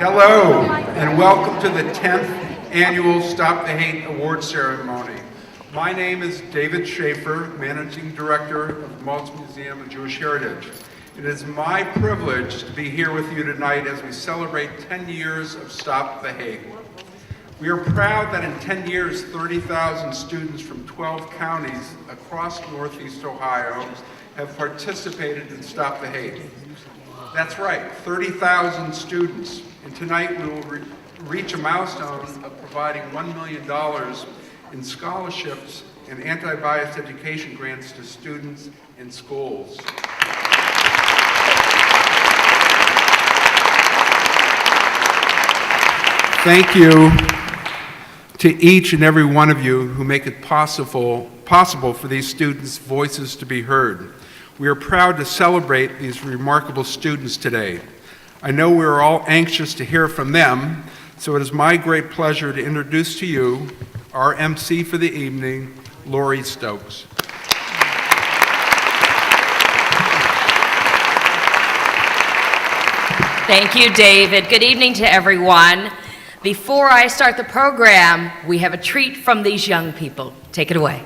Hello, and welcome to the 10th Annual Stop the Hate Award Ceremony. My name is David Schaefer, Managing Director of the Maltz Museum of Jewish Heritage. It is my privilege to be here with you tonight as we celebrate 10 years of Stop the Hate. We are proud that in 10 years, 30,000 students from 12 counties across Northeast Ohio have participated in Stop the Hate. That's right, 30,000 students. And tonight we will reach a milestone of providing $1 million in scholarships and anti-bias education grants to students in schools. Thank you to each and every one of you who make it possible for these students' voices to be heard. We are proud to celebrate these remarkable students today. I know we are all anxious to hear from them, so it is my great pleasure to introduce to you our MC for the evening, Lori Stokes. Thank you, David. Good evening to everyone. Before I start the program, we have a treat from these young people. Take it away.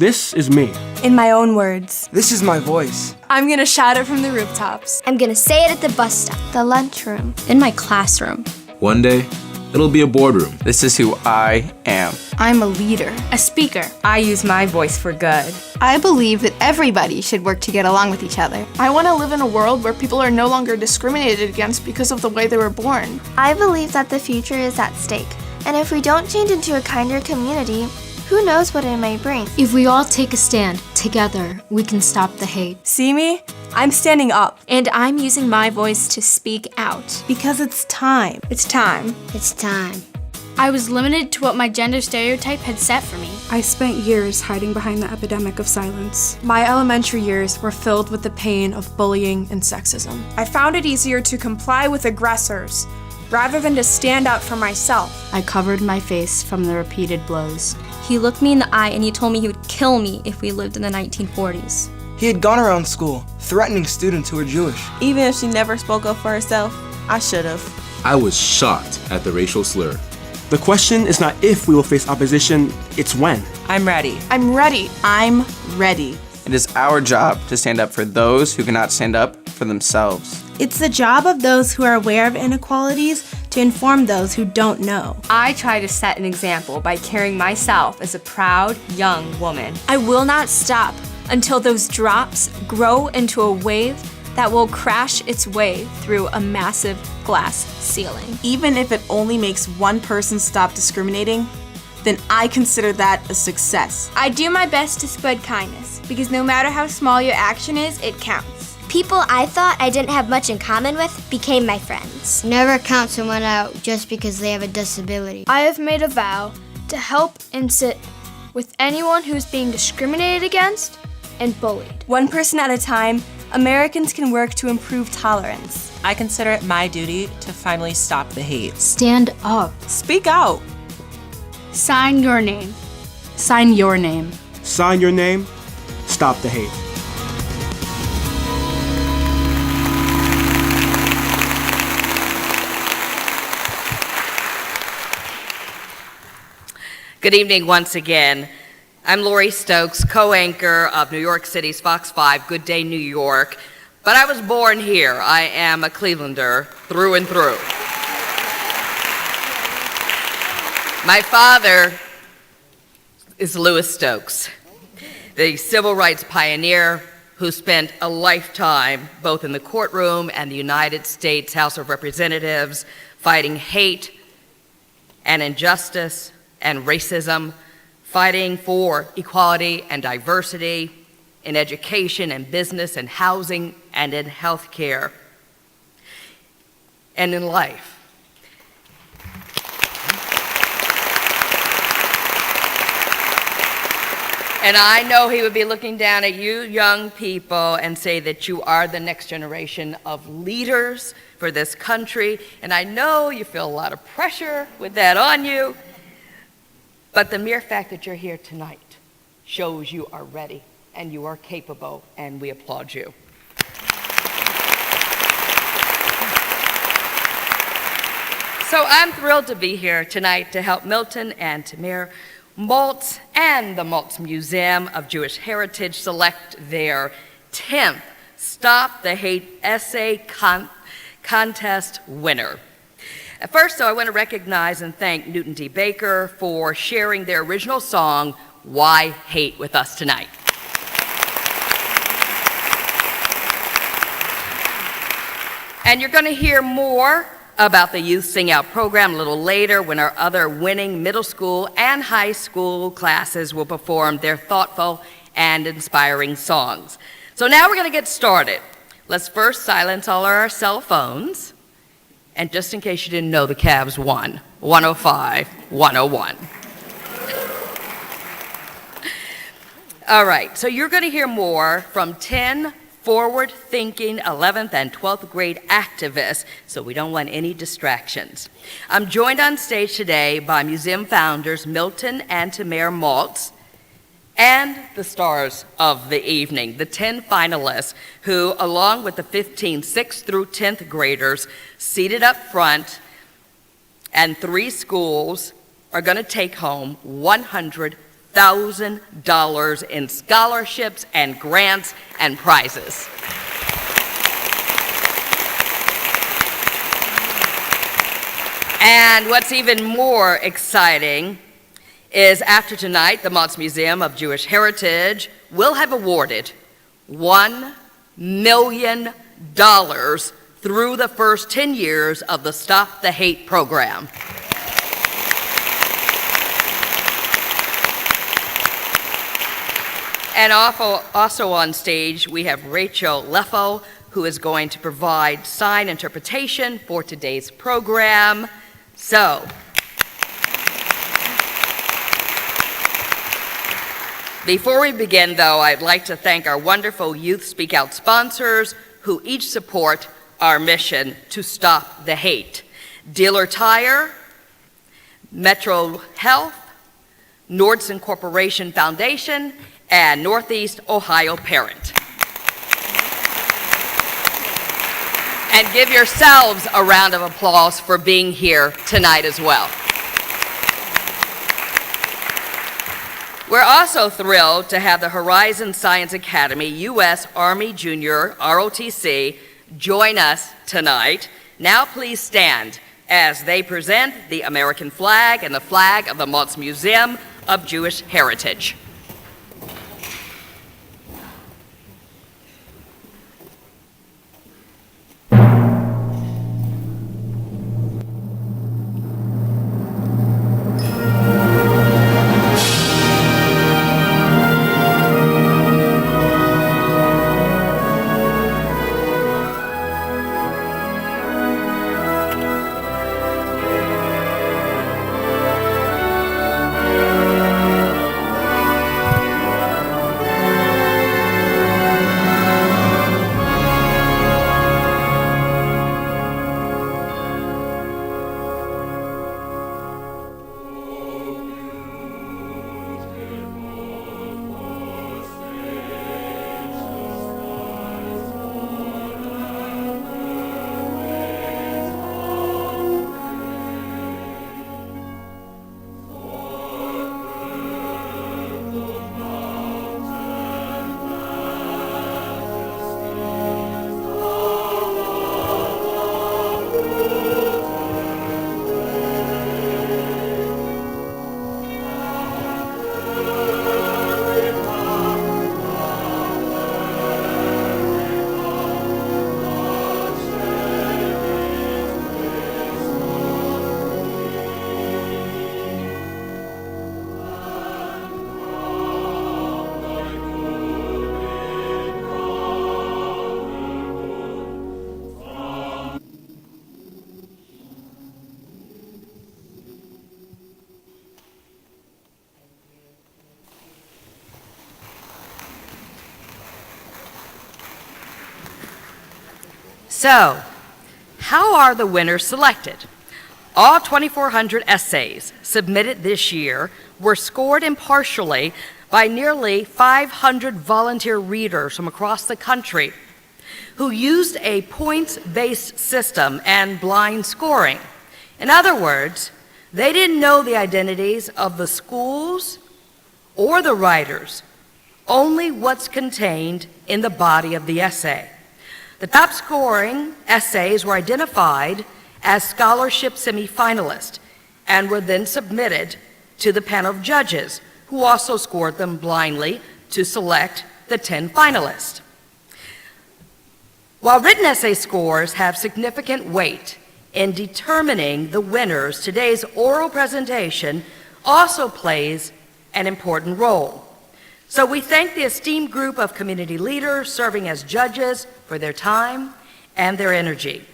This is me. In my own words. This is my voice. I'm gonna shout it from the rooftops. I'm gonna say it at the bus stop, the lunchroom, in my classroom. One day, It'll be a boardroom. This is who I am. I'm a leader. A speaker. I use my voice for good. I believe that everybody should work to get along with each other. I want to live in a world where people are no longer discriminated against because of the way they were born. I believe that the future is at stake, and if we don't change into a kinder community, who knows what it may bring. If we all take a stand together, we can stop the hate. See me? I'm standing up. And I'm using my voice to speak out. Because it's time. It's time. It's time. I was limited to what my gender stereotype had set for me. I spent years hiding behind the epidemic of silence. My elementary years were filled with the pain of bullying and sexism. I found it easier to comply with aggressors rather than to stand up for myself. I covered my face from the repeated blows. He looked me in the eye and he told me he would kill me if we lived in the 1940s. He had gone around school, threatening students who were Jewish. Even if she never spoke up for herself, I should have. I was shocked at the racial slur. The question is not if we will face opposition, it's when. I'm ready. I'm ready. I'm ready. It is our job to stand up for those who cannot stand up for themselves. It's the job of those who are aware of inequalities to inform those who don't know. I try to set an example by carrying myself as a proud young woman. I will not stop until those drops grow into a wave that will crash its way through a massive glass ceiling. Even if it only makes one person stop discriminating, then I consider that a success. I do my best to spread kindness, because no matter how small your action is, it counts. People I thought I didn't have much in common with became my friends. Never count someone out just because they have a disability. I have made a vow to help and sit with anyone who's being discriminated against and bullied. One person at a time, Americans can work to improve tolerance. I consider it my duty to finally stop the hate. Stand up. Speak out. Sign your name. Sign your name. Sign your name. Stop the hate. Good evening once again. I'm Lori Stokes, co-anchor of New York City's Fox 5, Good Day New York. But I was born here. I am a Clevelander through and through. My father is Louis Stokes, the civil rights pioneer who spent a lifetime both in the courtroom and the United States House of Representatives fighting hate and injustice and racism, fighting for equality and diversity in education and business and housing and in healthcare and in life. And I know he would be looking down at you young people and say that you are the next generation of leaders for this country. And I know you feel a lot of pressure with that on you, but the mere fact that you're here tonight shows you are ready and you are capable, and we applaud you. So I'm thrilled to be here tonight to help Milton and Tamir Maltz and the Maltz Museum of Jewish Heritage select their 10th Stop the Hate Essay Contest winner. First, though, I want to recognize and thank Newton D. Baker for sharing their original song, Why Hate, with us tonight. And you're going to hear more about the Youth Sing Out program a little later when our other winning middle school and high school classes will perform their thoughtful and inspiring songs. So now we're going to get started. Let's first silence all our cell phones. And just in case you didn't know, the Cavs won, 105-101. All right, so you're going to hear more from 10 forward-thinking 11th and 12th grade activists, so we don't want any distractions. I'm joined on stage today by museum founders Milton and Tamir Maltz, and the stars of the evening, the 10 finalists who, along with the 15 6th through 10th graders seated up front, and 3 schools are going to take home $100,000 in scholarships and grants and prizes. And what's even more exciting is after tonight, the Maltz Museum of Jewish Heritage will have awarded $1 million through the first 10 years of the Stop the Hate program. And also on stage, we have Rachel Leffo, who is going to provide sign interpretation for today's program. So, before we begin, though, I'd like to thank our wonderful Youth Speak Out sponsors who each support our mission to stop the hate. Dealer Tire, Metro Health, Nordson Corporation Foundation, and Northeast Ohio Parent. And give yourselves a round of applause for being here tonight as well. We're also thrilled to have the Horizon Science Academy U.S. Army Junior ROTC join us tonight. Now please stand as they present the American flag and the flag of the Maltz Museum of Jewish Heritage. So, how are the winners selected? All 2,400 essays submitted this year were scored impartially by nearly 500 volunteer readers from across the country who used a points-based system and blind scoring. In other words, they didn't know the identities of the schools or the writers, only what's contained in the body of the essay. The top scoring essays were identified as scholarship semifinalists and were then submitted to the panel of judges, who also scored them blindly to select the 10 finalists. While written essay scores have significant weight in determining the winners, today's oral presentation also plays an important role. So we thank the esteemed group of community leaders serving as judges for their time and their energy.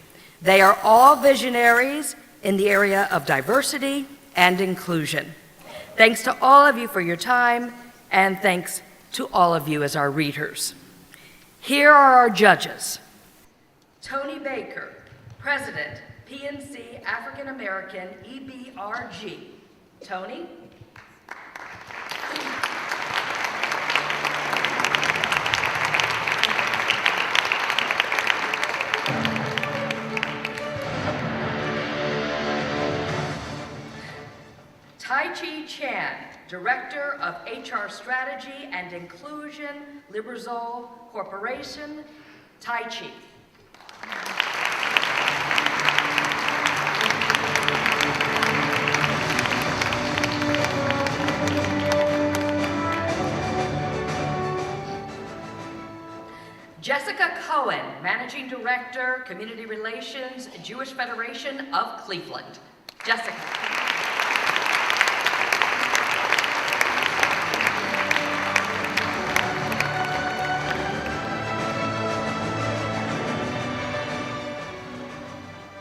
They are all visionaries in the area of diversity and inclusion. Thanks to all of you for your time, and thanks to all of you as our readers. Here are our judges. Tony Baker, President, PNC African American EBRG. Tony? Tai-Chi Chan, Director of HR Strategy and Inclusion, Liberzol Corporation, Tai-Chi. Managing Director, Community Relations, Jewish Federation of Cleveland. Jessica.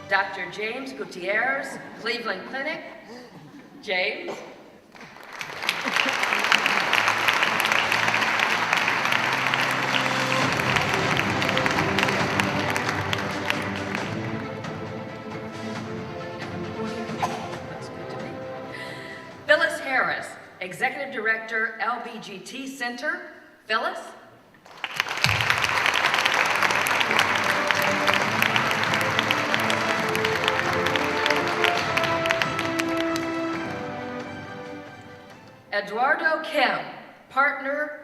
Dr. James Gutierrez, Cleveland Clinic. James. Phyllis Harris, Executive Director, LBGT Center. Phyllis. Eduardo Kim, partner,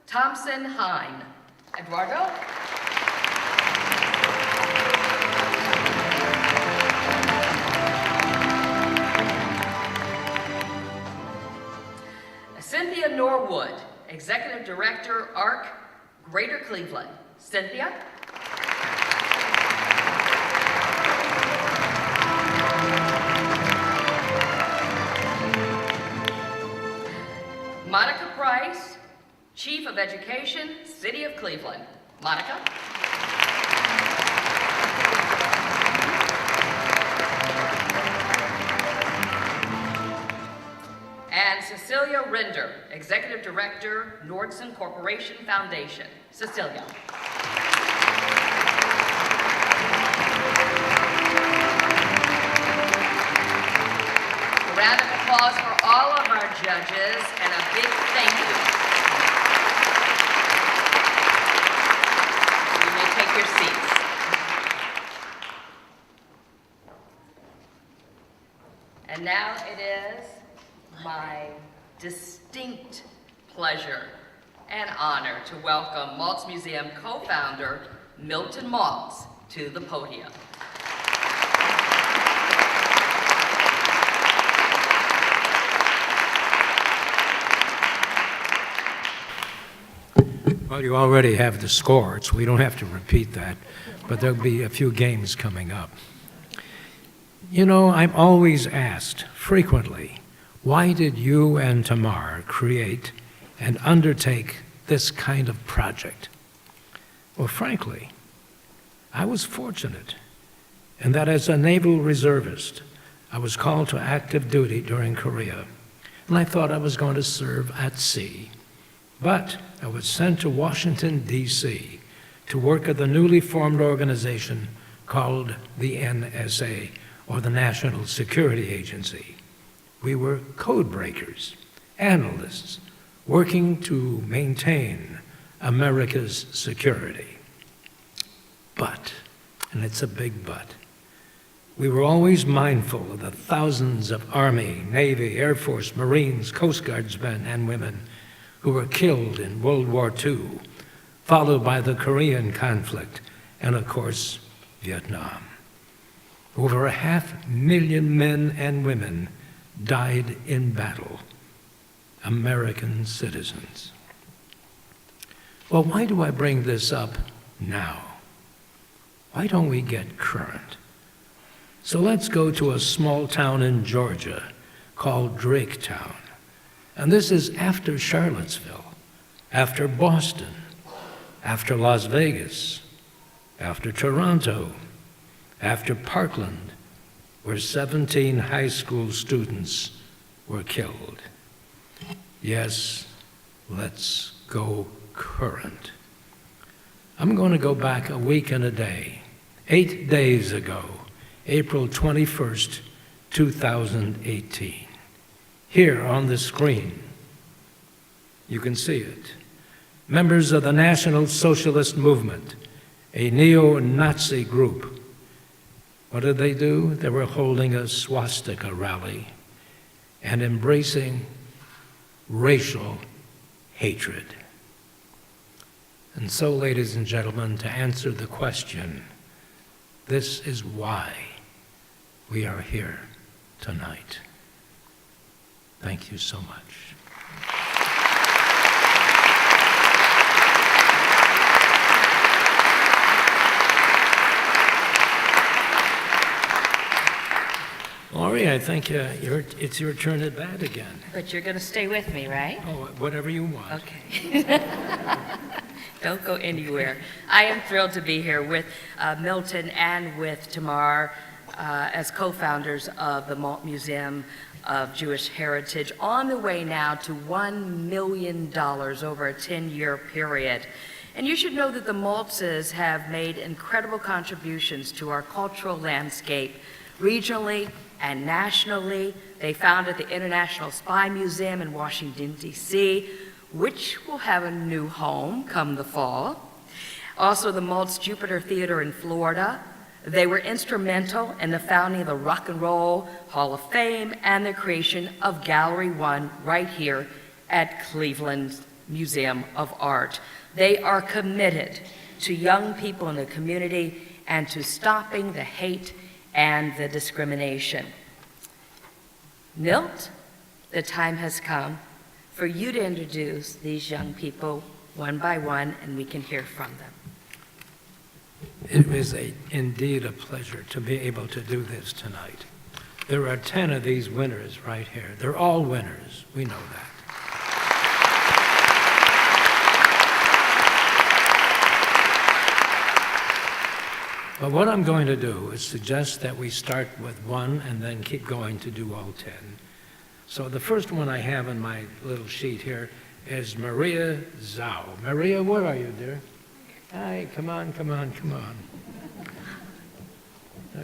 Thompson Hine. Eduardo? Cynthia Norwood, Executive Director, ARC, Greater Cleveland. Cynthia? Monica Price, Chief of Education, City of Cleveland. Monica? And Cecilia Rinder, Executive Director, Nordson Corporation Foundation. Cecilia. A round of applause for all of our judges and a big thank you. You may take your seats. And now it is my distinct pleasure and honor to welcome Maltz Museum co-founder Milton Maltz to the podium. Well, you already have the score, so we don't have to repeat that, but there'll be a few games coming up. You know, I'm always asked frequently, why did you and Tamar create and undertake this kind of project? Well, frankly, I was fortunate in that as a naval reservist, I was called to active duty during Korea, and I thought I was going to serve at sea. But I was sent to Washington, D.C. to work at the newly formed organization called the NSA, or the National Security Agency. We were code breakers, analysts, working to maintain America's security. But, and it's a big but, we were always mindful of the thousands of Army, Navy, Air Force, Marines, Coast Guardsmen and women who were killed in World War II, followed by the Korean conflict, and of course, Vietnam. Over 500,000 men and women died in battle, American citizens. Well, why do I bring this up now? Why don't we get current? So let's go to a small town in Georgia called Draketown. And this is after Charlottesville, after Boston, after Las Vegas, after Toronto, after Parkland, where 17 high school students were killed. Yes, let's go current. I'm going to go back a week and a day, 8 days ago, April 21st, 2018. Here on the screen, you can see it. Members of the National Socialist Movement, a neo-Nazi group. What did they do? They were holding a swastika rally and embracing racial hatred. And so, ladies and gentlemen, to answer the question, this is why we are here tonight. Thank you so much. Lori, I think it's your turn at bat again. But you're going to stay with me, right? Oh, whatever you want. Okay. Don't go anywhere. I am thrilled to be here with Milton and with Tamar as co-founders of the Malt Museum of Jewish Heritage, on the way now to $1 million over a 10-year period. And you should know that the Maltzes have made incredible contributions to our cultural landscape, regionally and nationally. They founded the International Spy Museum in Washington, D.C., which will have a new home come the fall. Also, the Maltz Jupiter Theater in Florida. They were instrumental in the founding of the Rock and Roll Hall of Fame and the creation of Gallery One right here at Cleveland Museum of Art. They are committed to young people in the community and to stopping the hate and the discrimination. Milt, the time has come for you to introduce these young people one by one, and we can hear from them. It is indeed a pleasure to be able to do this tonight. There are 10 of these winners right here. They're all winners. We know that. But what I'm going to do is suggest that we start with one and then keep going to do all 10. So the first one I have on my little sheet here is Maria Zhao. Maria, where are you, dear? Hi, come on.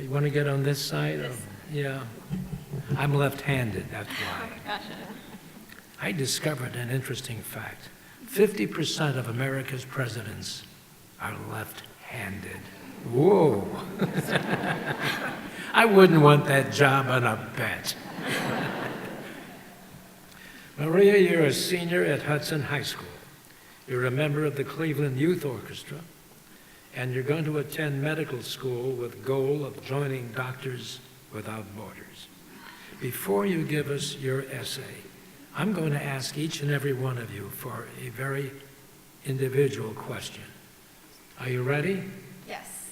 You want to get on this side? Or, yeah. I'm left-handed, that's why. Gotcha. I discovered an interesting fact. 50% of America's presidents are left-handed. Whoa. I wouldn't want that job on a bet. Maria, you're a senior at Hudson High School. You're a member of the Cleveland Youth Orchestra, and you're going to attend medical school with the goal of joining Doctors Without Borders. Before you give us your essay, I'm going to ask each and every one of you for a very individual question. Are you ready? Yes.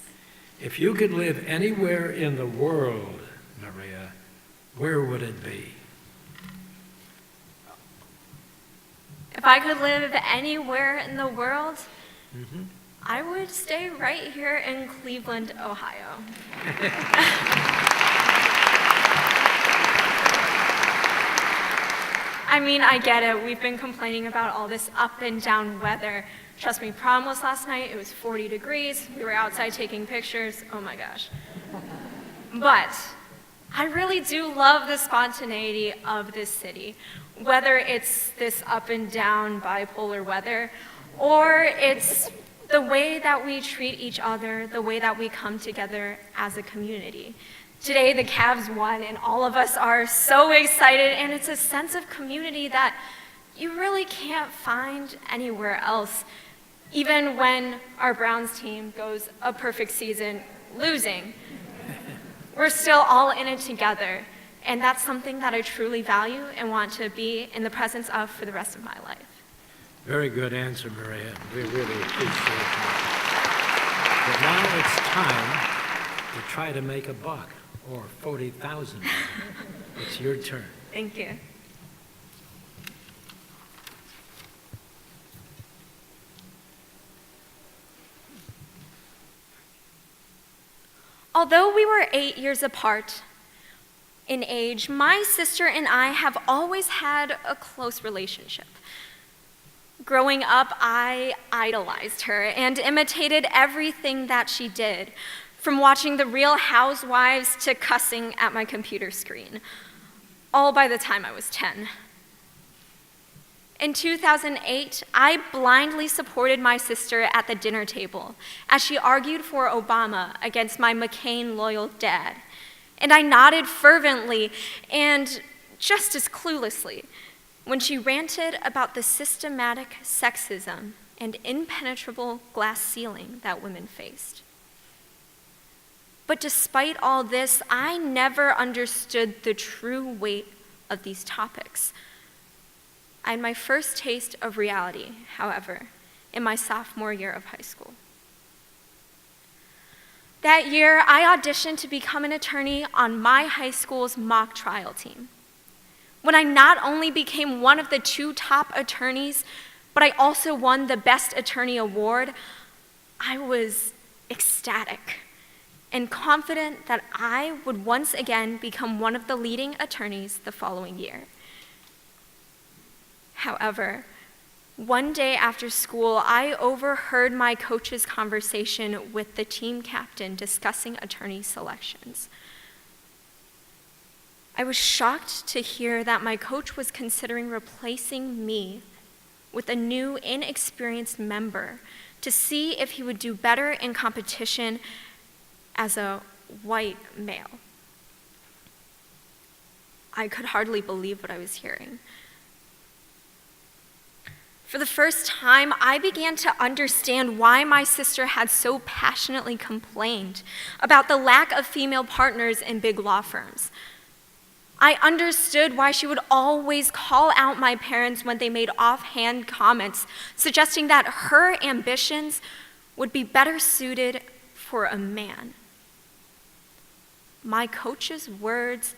If you could live anywhere in the world, Maria, where would it be? If I could live anywhere in the world, I would stay right here in Cleveland, Ohio. I mean, I get it. We've been complaining about all this up and down weather. Trust me, prom was last night. It was 40 degrees. We were outside taking pictures. Oh my gosh. But I really do love the spontaneity of this city, whether it's this up and down bipolar weather, or it's the way that we treat each other, the way that we come together as a community. Today, the Cavs won, and all of us are so excited, and it's a sense of community that you really can't find anywhere else, even when our Browns team goes a perfect season losing. We're still all in it together, and that's something that I truly value and want to be in the presence of for the rest of my life. Very good answer, Maria. We really appreciate that. But now it's time to try to make a buck, or 40,000. It's your turn. Thank you. Although we were 8 years apart in age, my sister and I have always had a close relationship. Growing up, I idolized her and imitated everything that she did, from watching The Real Housewives to cussing at my computer screen, all by the time I was 10. In 2008, I blindly supported my sister at the dinner table as she argued for Obama against my McCain-loyal dad. And I nodded fervently and just as cluelessly when she ranted about the systematic sexism and impenetrable glass ceiling that women faced. But despite all this, I never understood the true weight of these topics. I had my first taste of reality, however, in my sophomore year of high school. That year, I auditioned to become an attorney on my high school's mock trial team. When I not only became one of the 2 top attorneys, but I also won the Best Attorney Award, I was ecstatic and confident that I would once again become one of the leading attorneys the following year. However, one day after school, I overheard my coach's conversation with the team captain discussing attorney selections. I was shocked to hear that my coach was considering replacing me with a new, inexperienced member to see if he would do better in competition as a white male. I could hardly believe what I was hearing. For the first time, I began to understand why my sister had so passionately complained about the lack of female partners in big law firms. I understood why she would always call out my parents when they made offhand comments, suggesting that her ambitions would be better suited for a man. My coach's words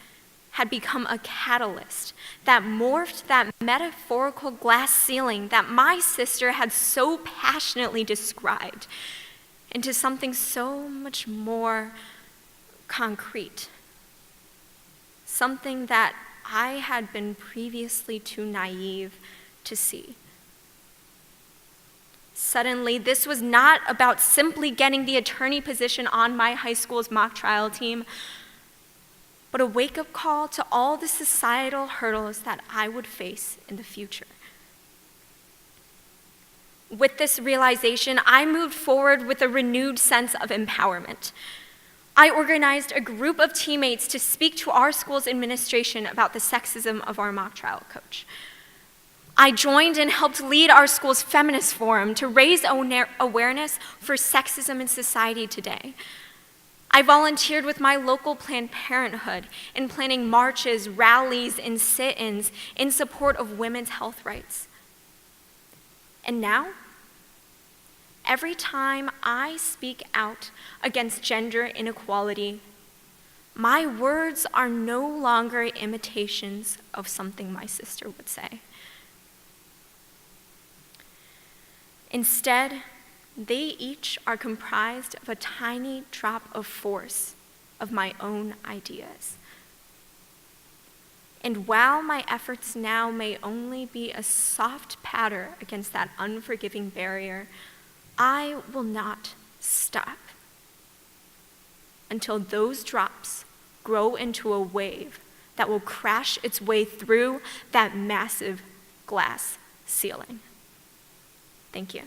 had become a catalyst that morphed that metaphorical glass ceiling that my sister had so passionately described into something so much more concrete. Something that I had been previously too naive to see. Suddenly, this was not about simply getting the attorney position on my high school's mock trial team, but a wake-up call to all the societal hurdles that I would face in the future. With this realization, I moved forward with a renewed sense of empowerment. I organized a group of teammates to speak to our school's administration about the sexism of our mock trial coach. I joined and helped lead our school's feminist forum to raise awareness for sexism in society today. I volunteered with my local Planned Parenthood in planning marches, rallies, and sit-ins in support of women's health rights. And now, every time I speak out against gender inequality, my words are no longer imitations of something my sister would say. Instead, they each are comprised of a tiny drop of force of my own ideas. And while my efforts now may only be a soft patter against that unforgiving barrier, I will not stop until those drops grow into a wave that will crash its way through that massive glass ceiling. Thank you.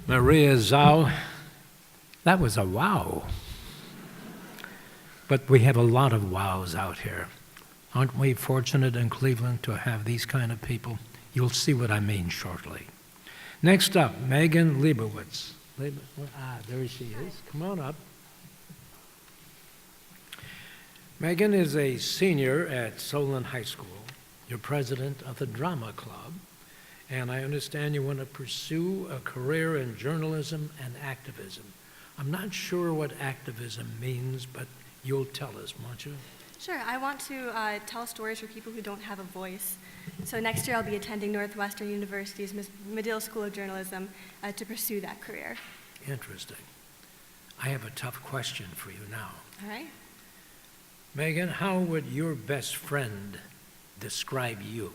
Maria Zhao, that was a wow. But we have a lot of wows out here. Aren't we fortunate in Cleveland to have these kind of people? You'll see what I mean shortly. Next up, Megan Leibowitz. There she is. Come on up. Megan is a senior at Solon High School. You're president of the Drama Club, and I understand you want to pursue a career in journalism and activism. I'm not sure what activism means, but you'll tell us, won't you? Sure, I want to tell stories for people who don't have a voice. So next year I'll be attending Northwestern University's Medill School of Journalism to pursue that career. Interesting. I have a tough question for you now. All right. Megan, how would your best friend describe you?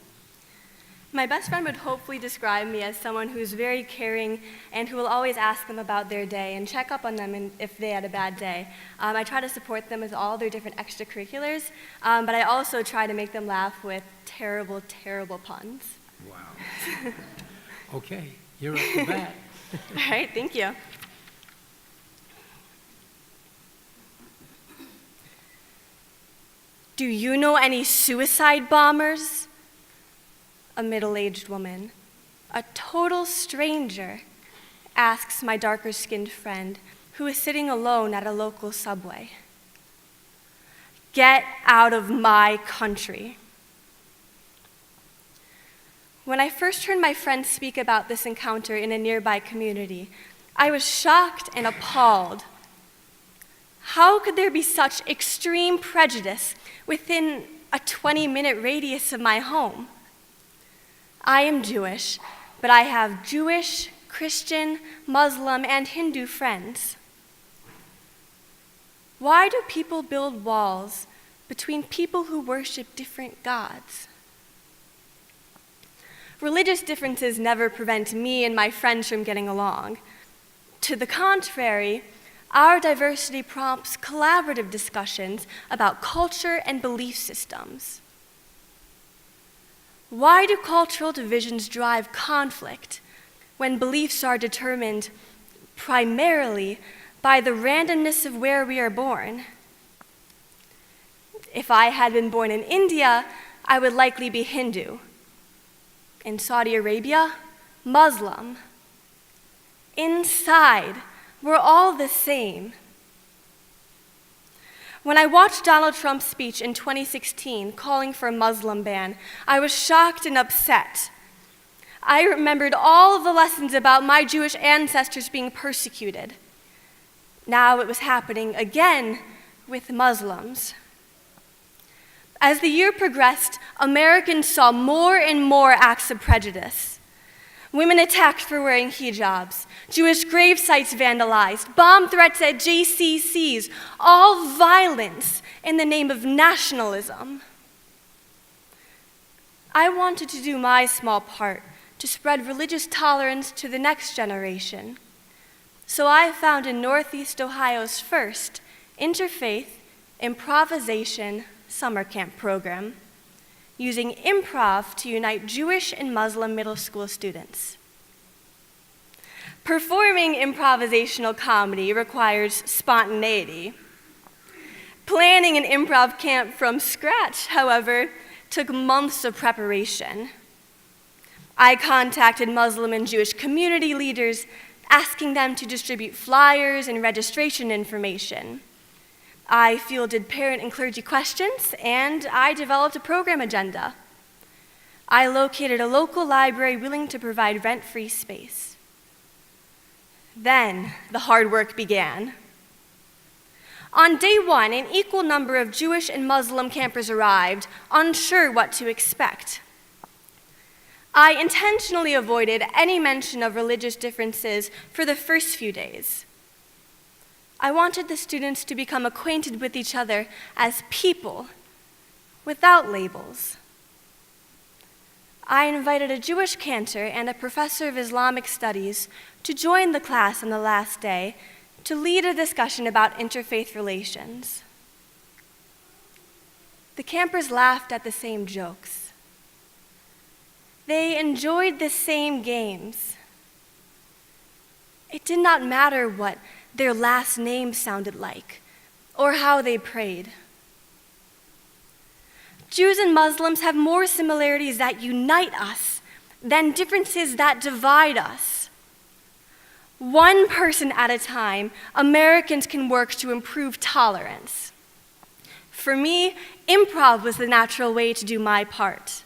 My best friend would hopefully describe me as someone who's very caring and who will always ask them about their day and check up on them if they had a bad day. I try to support them with all their different extracurriculars, but I also try to make them laugh with terrible, terrible puns. Wow. Okay, you're up to bat. All right, thank you. Do you know any suicide bombers? A middle-aged woman, a total stranger, asks my darker-skinned friend who is sitting alone at a local subway. Get out of my country. When I first heard my friends speak about this encounter in a nearby community, I was shocked and appalled. How could there be such extreme prejudice within a 20-minute radius of my home? I am Jewish, but I have Jewish, Christian, Muslim, and Hindu friends. Why do people build walls between people who worship different gods? Religious differences never prevent me and my friends from getting along. To the contrary, our diversity prompts collaborative discussions about culture and belief systems. Why do cultural divisions drive conflict when beliefs are determined primarily by the randomness of where we are born? If I had been born in India, I would likely be Hindu. In Saudi Arabia, Muslim. Inside, we're all the same. When I watched Donald Trump's speech in 2016 calling for a Muslim ban, I was shocked and upset. I remembered all of the lessons about my Jewish ancestors being persecuted. Now it was happening again with Muslims. As the year progressed, Americans saw more and more acts of prejudice. Women attacked for wearing hijabs, Jewish grave sites vandalized, bomb threats at JCCs, all violence in the name of nationalism. I wanted to do my small part to spread religious tolerance to the next generation. So I founded Northeast Ohio's first interfaith improvisation summer camp program, using improv to unite Jewish and Muslim middle school students. Performing improvisational comedy requires spontaneity. Planning an improv camp from scratch, however, took months of preparation. I contacted Muslim and Jewish community leaders, asking them to distribute flyers and registration information. I fielded parent and clergy questions, and I developed a program agenda. I located a local library willing to provide rent-free space. Then the hard work began. On day one, an equal number of Jewish and Muslim campers arrived, unsure what to expect. I intentionally avoided any mention of religious differences for the first few days. I wanted the students to become acquainted with each other as people, without labels. I invited a Jewish cantor and a professor of Islamic studies to join the class on the last day to lead a discussion about interfaith relations. The campers laughed at the same jokes. They enjoyed the same games. It did not matter what their last name sounded like, or how they prayed. Jews and Muslims have more similarities that unite us than differences that divide us. One person at a time, Americans can work to improve tolerance. For me, improv was the natural way to do my part.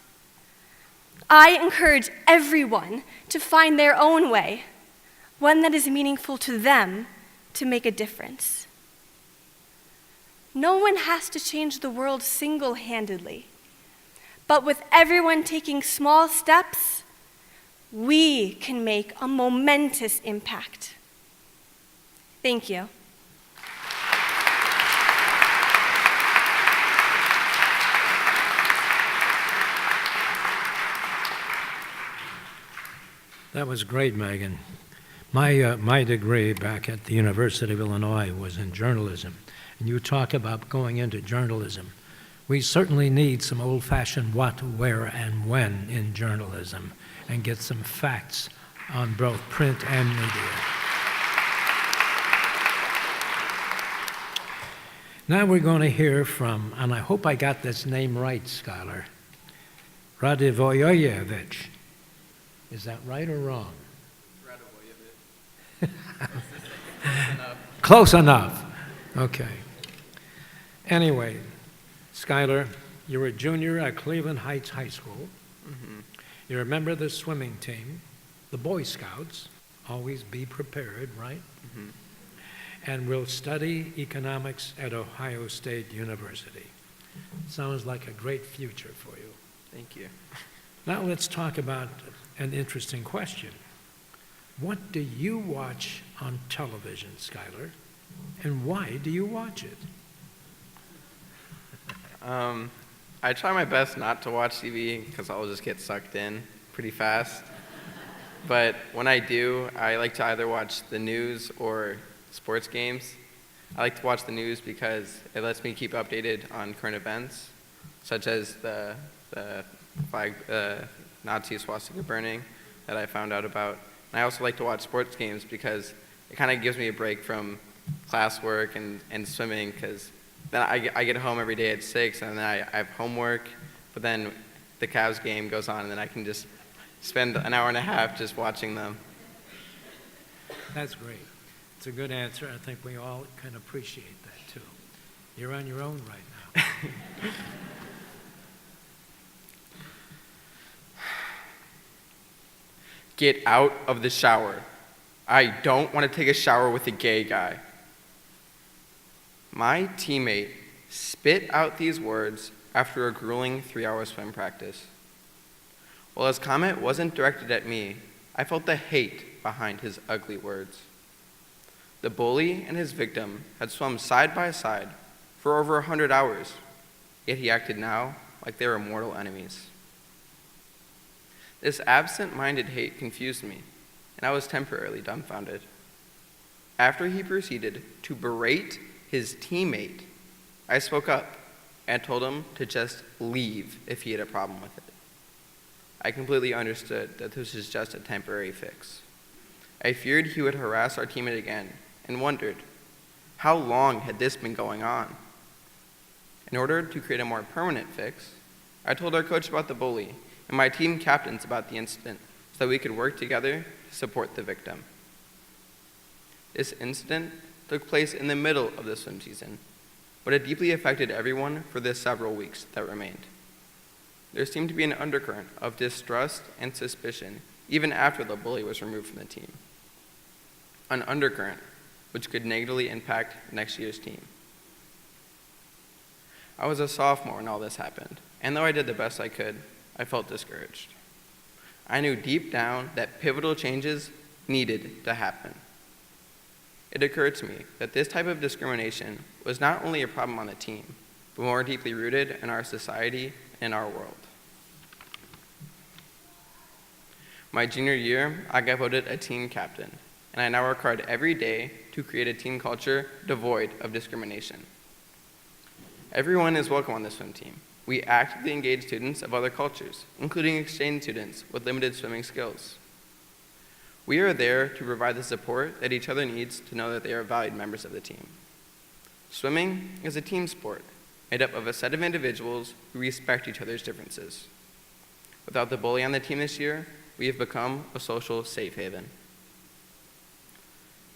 I encourage everyone to find their own way, one that is meaningful to them, to make a difference. No one has to change the world single-handedly, but with everyone taking small steps, we can make a momentous impact. Thank you. That was great, Megan. My degree back at the University of Illinois was in journalism, and you talk about going into journalism. We certainly need some old-fashioned what, where, and when in journalism, and get some facts on both print and media. Now we're going to hear from, and I hope I got this name right, Scholar, Radivojevic. Is that right or wrong? Close enough. Okay. Anyway, Skylar, you're a junior at Cleveland Heights High School. Mm-hmm. You're a member of the swimming team, the Boy Scouts. Always be prepared, right? Mm-hmm. And will study economics at Ohio State University. Sounds like a great future for you. Thank you. Now let's talk about an interesting question. What do you watch on television, Skylar? And why do you watch it? I try my best not to watch TV because I'll just get sucked in pretty fast. But when I do, I like to either watch the news or sports games. I like to watch the news because it lets me keep updated on current events, such as the Nazi swastika burning that I found out about. And I also like to watch sports games because it kind of gives me a break from classwork and swimming, because then I get home every day at 6 and then I have homework, but then the Cavs game goes on and then I can just spend an hour and a half just watching them. That's great. It's a good answer. I think we all can appreciate that too. You're on your own right now. Get out of the shower. I don't want to take a shower with a gay guy. My teammate spit out these words after a grueling 3-hour swim practice. While his comment wasn't directed at me, I felt the hate behind his ugly words. The bully and his victim had swum side by side for over 100 hours, yet he acted now like they were mortal enemies. This absent-minded hate confused me, and I was temporarily dumbfounded. After he proceeded to berate his teammate, I spoke up and told him to just leave if he had a problem with it. I completely understood that this was just a temporary fix. I feared he would harass our teammate again and wondered, how long had this been going on? In order to create a more permanent fix, I told our coach about the bully and my team captains about the incident so that we could work together to support the victim. This incident took place in the middle of the swim season, but it deeply affected everyone for the several weeks that remained. There seemed to be an undercurrent of distrust and suspicion even after the bully was removed from the team. An undercurrent which could negatively impact next year's team. I was a sophomore when all this happened, and though I did the best I could, I felt discouraged. I knew deep down that pivotal changes needed to happen. It occurred to me that this type of discrimination was not only a problem on the team, but more deeply rooted in our society and our world. My junior year, I got voted a team captain, and I now work hard every day to create a team culture devoid of discrimination. Everyone is welcome on the swim team. We actively engage students of other cultures, including exchange students with limited swimming skills. We are there to provide the support that each other needs to know that they are valued members of the team. Swimming is a team sport made up of a set of individuals who respect each other's differences. Without the bully on the team this year, we have become a social safe haven.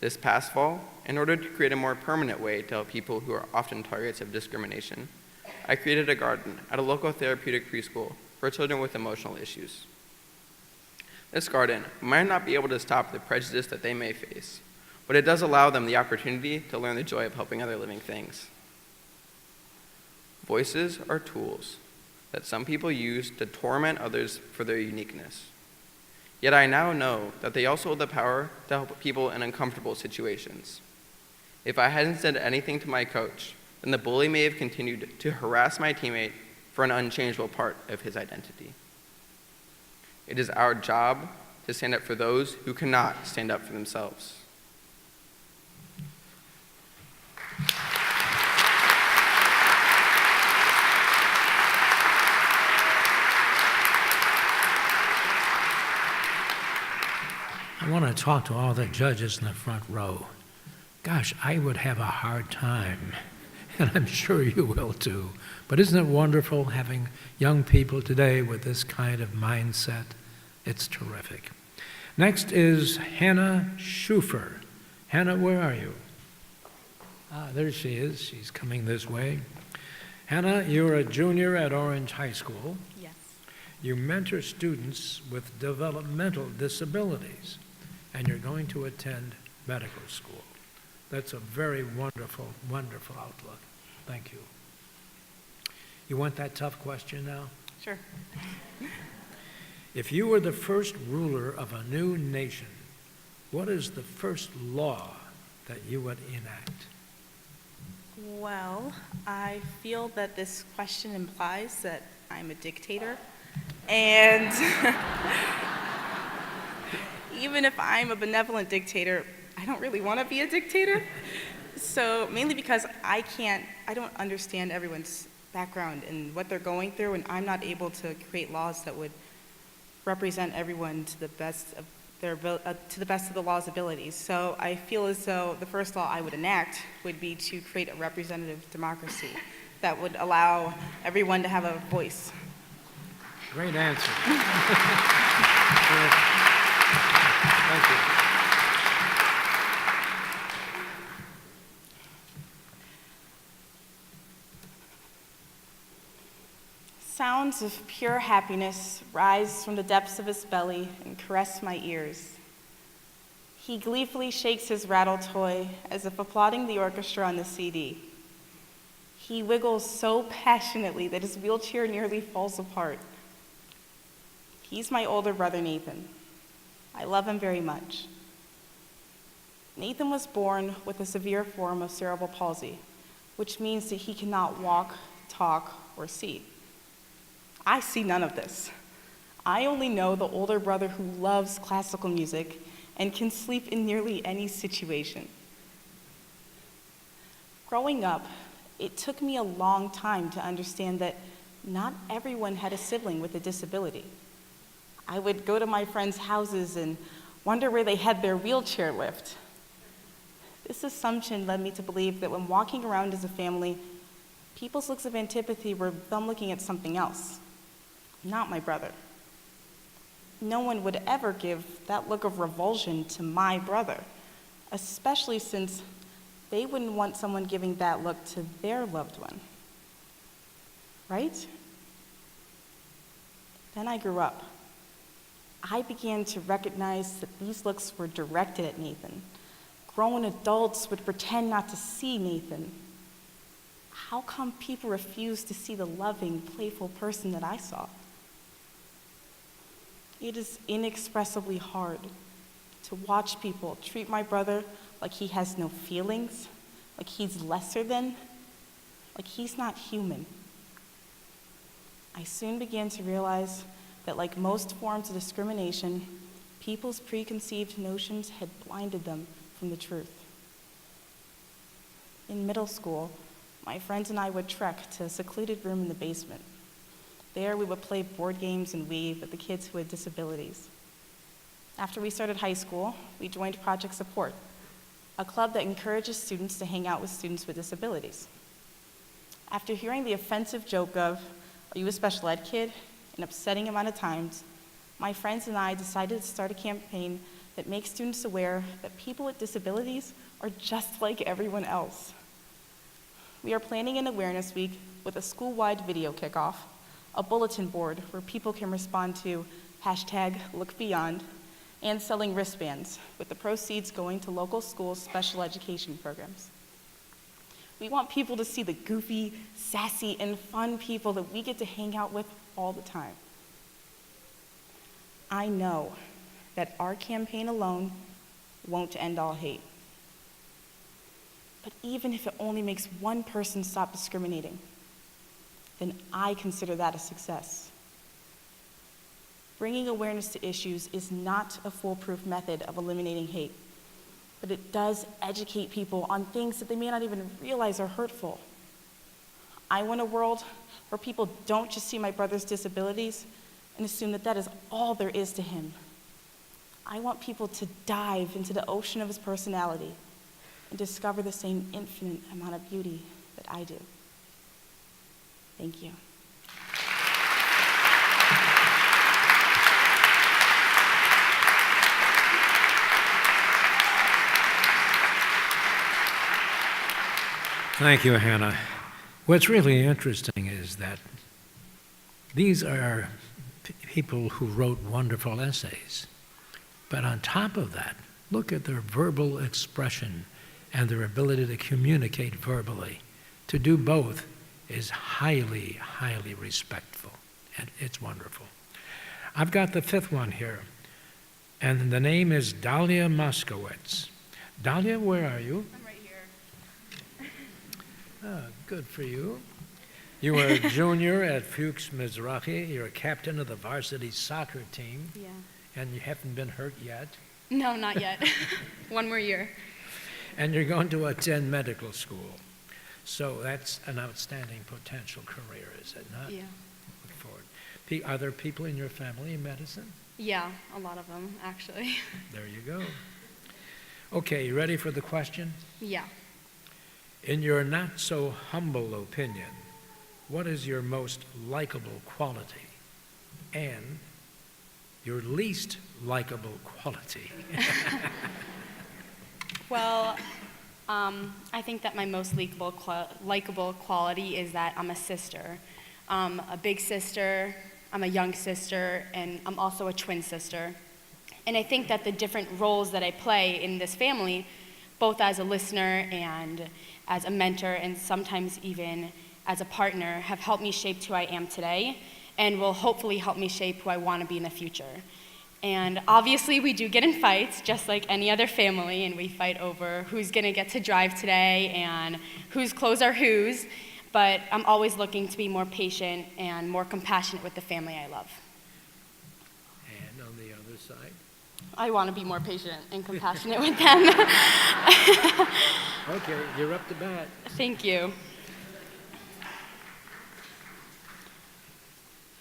This past fall, in order to create a more permanent way to help people who are often targets of discrimination, I created a garden at a local therapeutic preschool for children with emotional issues. This garden might not be able to stop the prejudice that they may face, but it does allow them the opportunity to learn the joy of helping other living things. Voices are tools that some people use to torment others for their uniqueness. Yet I now know that they also hold the power to help people in uncomfortable situations. If I hadn't said anything to my coach, then the bully may have continued to harass my teammate for an unchangeable part of his identity. It is our job to stand up for those who cannot stand up for themselves. I want to talk to all the judges in the front row. Gosh, I would have a hard time, and I'm sure you will too. But isn't it wonderful having young people today with this kind of mindset? It's terrific. Next is Hannah Schufer. Hannah, where are you? There she is. She's coming this way. Hannah, you're a junior at Orange High School. Yes. You mentor students with developmental disabilities, and you're going to attend medical school. That's a very wonderful, wonderful outlook. Thank you. You want that tough question now? Sure. If you were the first ruler of a new nation, what is the first law that you would enact? Well, I feel that this question implies that I'm a dictator. And even if I'm a benevolent dictator, I don't really want to be a dictator. So mainly because I don't understand everyone's background and what they're going through, and I'm not able to create laws that would represent everyone to the best of the law's abilities. So I feel as though the first law I would enact would be to create a representative democracy that would allow everyone to have a voice. Great answer. Thank you. Sounds of pure happiness rise from the depths of his belly and caress my ears. He gleefully shakes his rattle toy as if applauding the orchestra on the CD. He wiggles so passionately that his wheelchair nearly falls apart. He's my older brother, Nathan. I love him very much. Nathan was born with a severe form of cerebral palsy, which means that he cannot walk, talk, or see. I see none of this. I only know the older brother who loves classical music and can sleep in nearly any situation. Growing up, it took me a long time to understand that not everyone had a sibling with a disability. I would go to my friends' houses and wonder where they had their wheelchair lift. This assumption led me to believe that when walking around as a family, people's looks of antipathy were them looking at something else, not my brother. No one would ever give that look of revulsion to my brother, especially since they wouldn't want someone giving that look to their loved one. Right? Then I grew up. I began to recognize that these looks were directed at Nathan. Grown adults would pretend not to see Nathan. How come people refuse to see the loving, playful person that I saw? It is inexpressibly hard to watch people treat my brother like he has no feelings, like he's lesser than, like he's not human. I soon began to realize that, like most forms of discrimination, people's preconceived notions had blinded them from the truth. In middle school, my friends and I would trek to a secluded room in the basement. There, we would play board games and weave with the kids who had disabilities. After we started high school, we joined Project Support, a club that encourages students to hang out with students with disabilities. After hearing the offensive joke of, "Are you a special ed kid?" an upsetting amount of times, my friends and I decided to start a campaign that makes students aware that people with disabilities are just like everyone else. We are planning an awareness week with a school-wide video kickoff, a bulletin board where people can respond to #LookBeyond, and selling wristbands, with the proceeds going to local schools' special education programs. We want people to see the goofy, sassy, and fun people that we get to hang out with all the time. I know that our campaign alone won't end all hate. But even if it only makes one person stop discriminating, then I consider that a success. Bringing awareness to issues is not a foolproof method of eliminating hate, but it does educate people on things that they may not even realize are hurtful. I want a world where people don't just see my brother's disabilities and assume that that is all there is to him. I want people to dive into the ocean of his personality and discover the same infinite amount of beauty that I do. Thank you. Thank you, Hannah. What's really interesting is that these are people who wrote wonderful essays. But on top of that, look at their verbal expression and their ability to communicate verbally. To do both is highly, highly respectful, and it's wonderful. I've got the fifth one here, and the name is Dahlia Moskowitz. Dahlia, where are you? I'm right here. Good for you. You were a junior at Fuchs Mizrahi. You're a captain of the varsity soccer team. Yeah. And you haven't been hurt yet. No, not yet. One more year. And you're going to attend medical school. So that's an outstanding potential career, is it not? Yeah. Look forward. Are there people in your family in medicine? Yeah, a lot of them, actually. There you go. Okay, you ready for the question? Yeah. In your not so humble opinion, what is your most likable quality and your least likable quality? Well, I think that my most likable quality is that I'm a sister. A big sister, I'm a young sister, and I'm also a twin sister. And I think that the different roles that I play in this family, both as a listener and as a mentor and sometimes even as a partner, have helped me shape who I am today and will hopefully help me shape who I want to be in the future. And obviously we do get in fights, just like any other family, and we fight over who's going to get to drive today and whose clothes are whose, but I'm always looking to be more patient and more compassionate with the family I love. And on the other side? I want to be more patient and compassionate with them. Okay, you're up to bat. Thank you.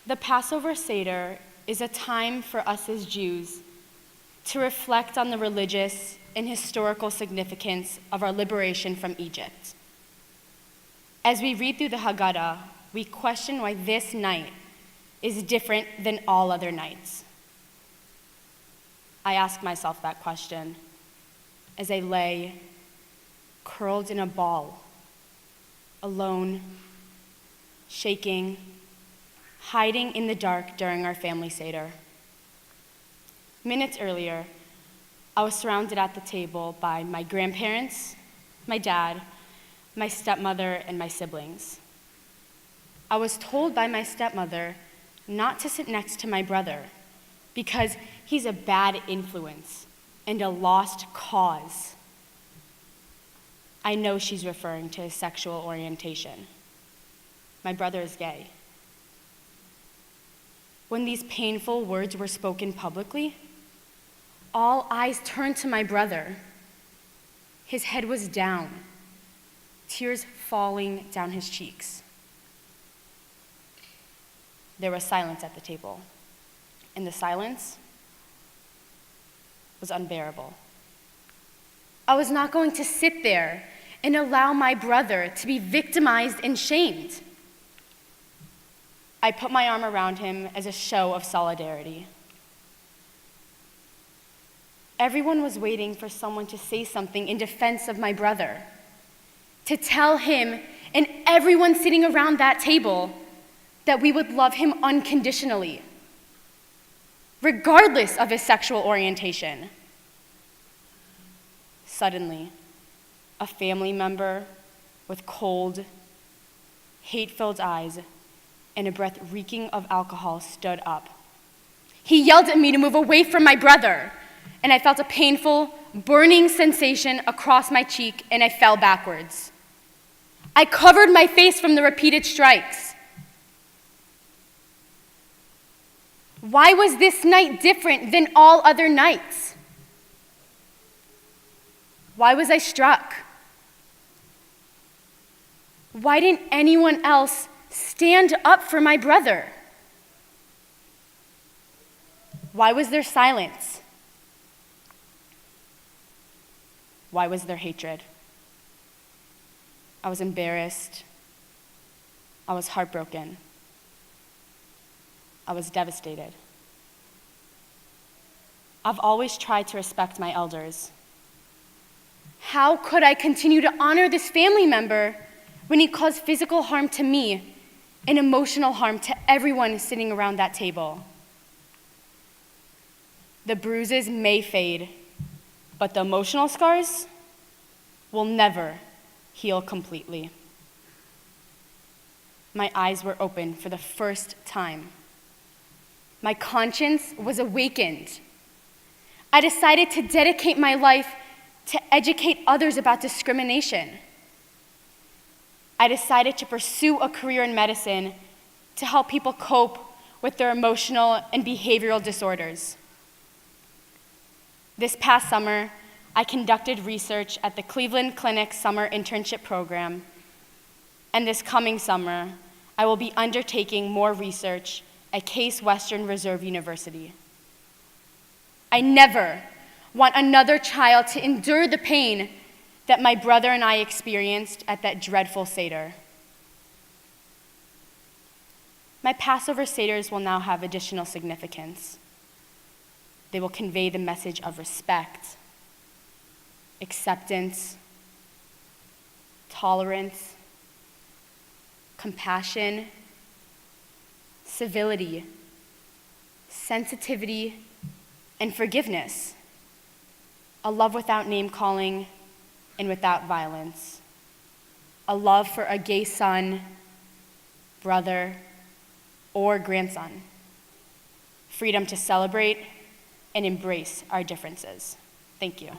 The Passover Seder is a time for us as Jews to reflect on the religious and historical significance of our liberation from Egypt. As we read through the Haggadah, we question why this night is different than all other nights. I ask myself that question as I lay curled in a ball, alone, shaking, hiding in the dark during our family Seder. Minutes earlier, I was surrounded at the table by my grandparents, my dad, my stepmother, and my siblings. I was told by my stepmother not to sit next to my brother because he's a bad influence and a lost cause. I know she's referring to his sexual orientation. My brother is gay. When these painful words were spoken publicly, all eyes turned to my brother. His head was down, tears falling down his cheeks. There was silence at the table, and the silence was unbearable. I was not going to sit there and allow my brother to be victimized and shamed. I put my arm around him as a show of solidarity. Everyone was waiting for someone to say something in defense of my brother, to tell him and everyone sitting around that table that we would love him unconditionally, regardless of his sexual orientation. Suddenly, a family member with cold, hate-filled eyes and a breath reeking of alcohol stood up. He yelled at me to move away from my brother, and I felt a painful, burning sensation across my cheek, and I fell backwards. I covered my face from the repeated strikes. Why was this night different than all other nights? Why was I struck? Why didn't anyone else stand up for my brother? Why was there silence? Why was there hatred? I was embarrassed. I was heartbroken. I was devastated. I've always tried to respect my elders. How could I continue to honor this family member when he caused physical harm to me and emotional harm to everyone sitting around that table. The bruises may fade, but the emotional scars will never heal completely. My eyes were open for the first time. My conscience was awakened. I decided to dedicate my life to educate others about discrimination. I decided to pursue a career in medicine to help people cope with their emotional and behavioral disorders. This past summer, I conducted research at the Cleveland Clinic Summer Internship Program, and this coming summer, I will be undertaking more research at Case Western Reserve University. I never want another child to endure the pain that my brother and I experienced at that dreadful Seder. My Passover Seders will now have additional significance. They will convey the message of respect, acceptance, tolerance, compassion, civility, sensitivity, and forgiveness, a love without name-calling and without violence, a love for a gay son, brother, or grandson, freedom to celebrate and embrace our differences. Thank you.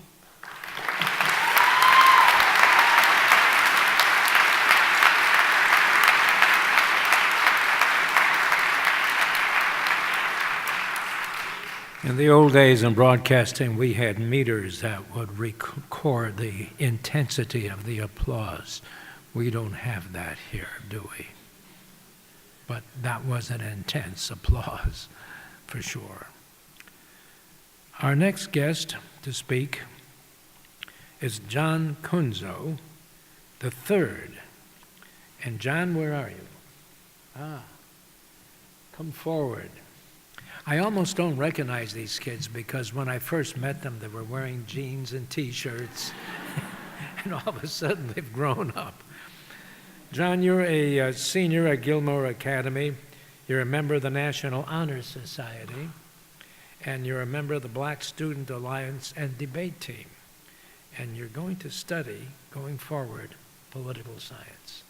In the old days in broadcasting, we had meters that would record the intensity of the applause. We don't have that here, do we? But that was an intense applause, for sure. Our next guest to speak is John Kunzo III. And John, where are you? Come forward. I almost don't recognize these kids because when I first met them, they were wearing jeans and T-shirts, and all of a sudden they've grown up. John, you're a senior at Gilmore Academy. You're a member of the National Honor Society, and you're a member of the Black Student Alliance and debate team. And you're going to study, going forward, political science.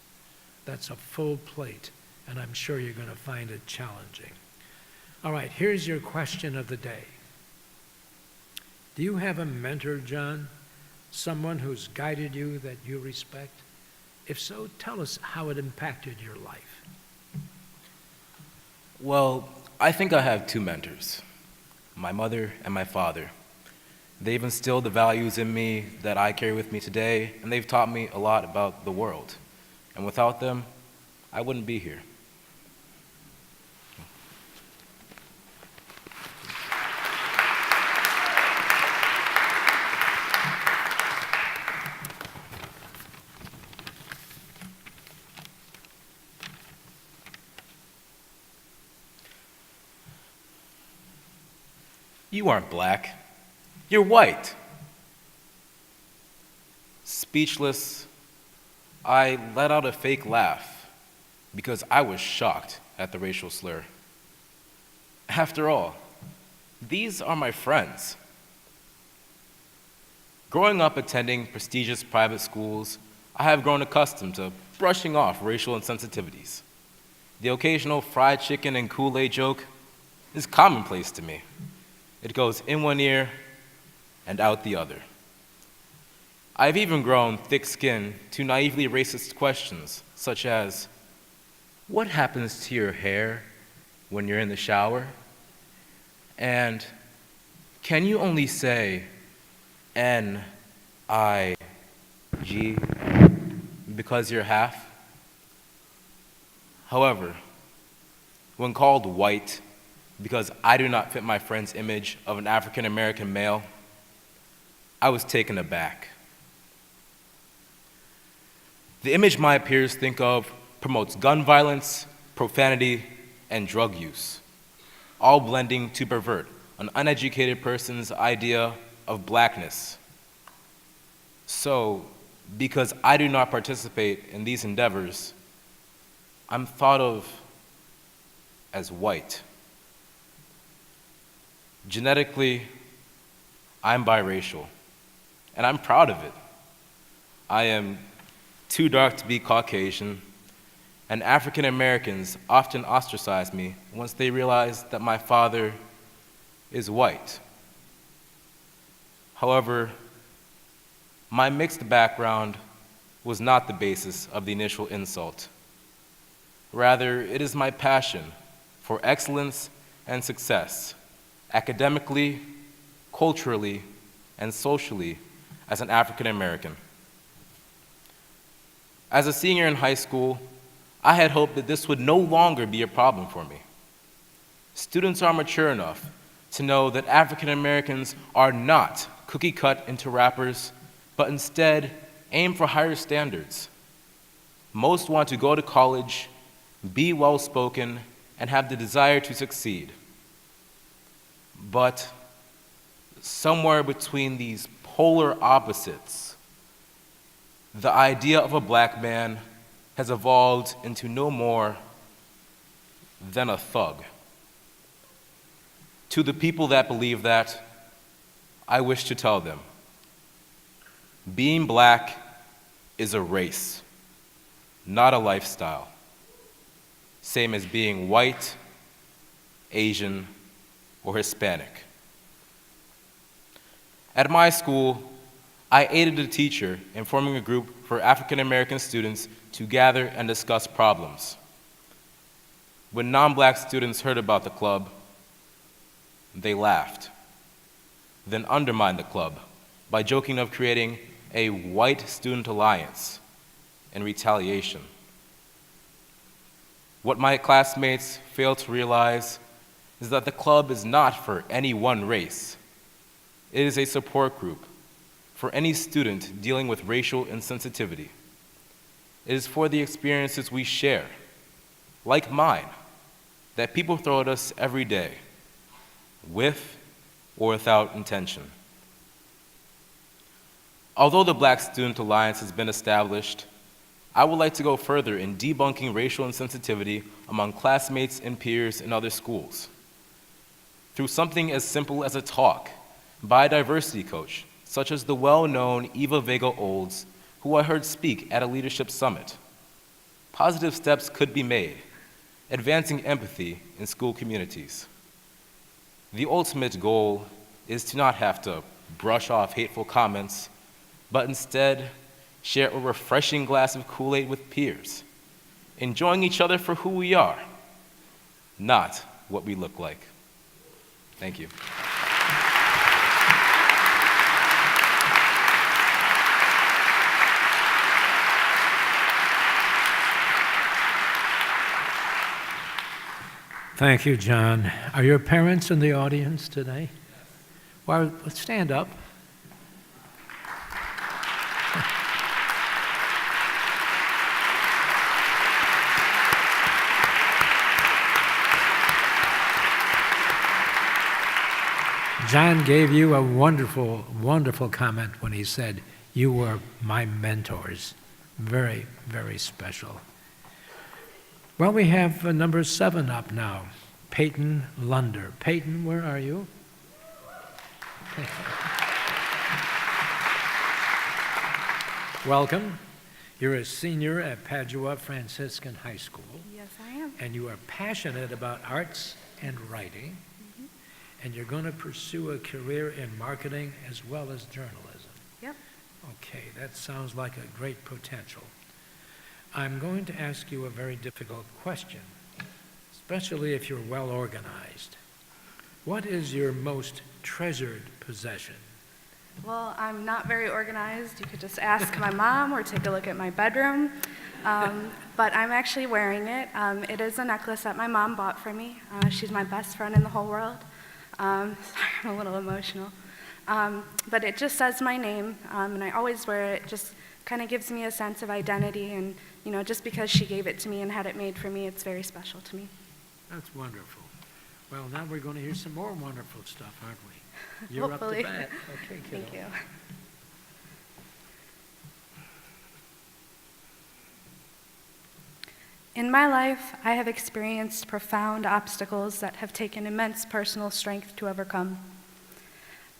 That's a full plate, and I'm sure you're going to find it challenging. All right, here's your question of the day. Do you have a mentor, John? Someone who's guided you that you respect? If so, tell us how it impacted your life. Well, I think I have two mentors, my mother and my father. They've instilled the values in me that I carry with me today, and they've taught me a lot about the world. And without them, I wouldn't be here. You aren't black. You're white. Speechless, I let out a fake laugh because I was shocked at the racial slur. After all, these are my friends. Growing up attending prestigious private schools, I have grown accustomed to brushing off racial insensitivities. The occasional fried chicken and Kool-Aid joke is commonplace to me. It goes in one ear and out the other. I've even grown thick-skinned to naively racist questions, such as, what happens to your hair when you're in the shower? And can you only say N-I-G because you're half? However, when called white because I do not fit my friend's image of an African-American male, I was taken aback. The image my peers think of promotes gun violence, profanity, and drug use, all blending to pervert an uneducated person's idea of blackness. So, because I do not participate in these endeavors, I'm thought of as white. Genetically, I'm biracial, and I'm proud of it. I am too dark to be Caucasian, and African Americans often ostracize me once they realize that my father is white. However, my mixed background was not the basis of the initial insult. Rather, it is my passion for excellence and success, academically, culturally, and socially as an African American. As a senior in high school, I had hoped that this would no longer be a problem for me. Students are mature enough to know that African Americans are not cookie cut into rappers, but instead aim for higher standards. Most want to go to college, be well spoken, and have the desire to succeed. But somewhere between these polar opposites, the idea of a black man has evolved into no more than a thug. To the people that believe that, I wish to tell them, being black is a race, not a lifestyle. Same as being white, Asian, or Hispanic. At my school, I aided a teacher in forming a group for African American students to gather and discuss problems. When non-black students heard about the club, they laughed, then undermined the club by joking of creating a white student alliance in retaliation. What my classmates failed to realize is that the club is not for any one race. It is a support group for any student dealing with racial insensitivity. It is for the experiences we share, like mine, that people throw at us every day, with or without intention. Although the Black Student Alliance has been established, I would like to go further in debunking racial insensitivity among classmates and peers in other schools. Through something as simple as a talk by a diversity coach, such as the well-known Eva Vega Olds, who I heard speak at a leadership summit. Positive steps could be made, advancing empathy in school communities. The ultimate goal is to not have to brush off hateful comments, but instead share a refreshing glass of Kool-Aid with peers, enjoying each other for who we are, not what we look like. Thank you. Thank you, John. Are your parents in the audience today? Well, stand up. John gave you a wonderful, wonderful comment when he said, "You were my mentors." Very, very special. Well, we have number 7 up now, Peyton Lunder. Peyton, where are you? Welcome. You're a senior at Padua Franciscan High School. Yes, I am. And you are passionate about arts and writing. And you're going to pursue a career in marketing as well as journalism. Yep. Okay, that sounds like a great potential. I'm going to ask you a very difficult question, especially if you're well organized. What is your most treasured possession? Well, I'm not very organized. You could just ask my mom or take a look at my bedroom. But I'm actually wearing it. It is a necklace that my mom bought for me. She's my best friend in the whole world. Sorry, I'm a little emotional. But it just says my name, and I always wear it. Just kind of gives me a sense of identity, and just because she gave it to me and had it made for me, it's very special to me. That's wonderful. Well, now we're going to hear some more wonderful stuff, aren't we? You're Hopefully. up to bat. Okay, kiddo. Thank you. In my life, I have experienced profound obstacles that have taken immense personal strength to overcome.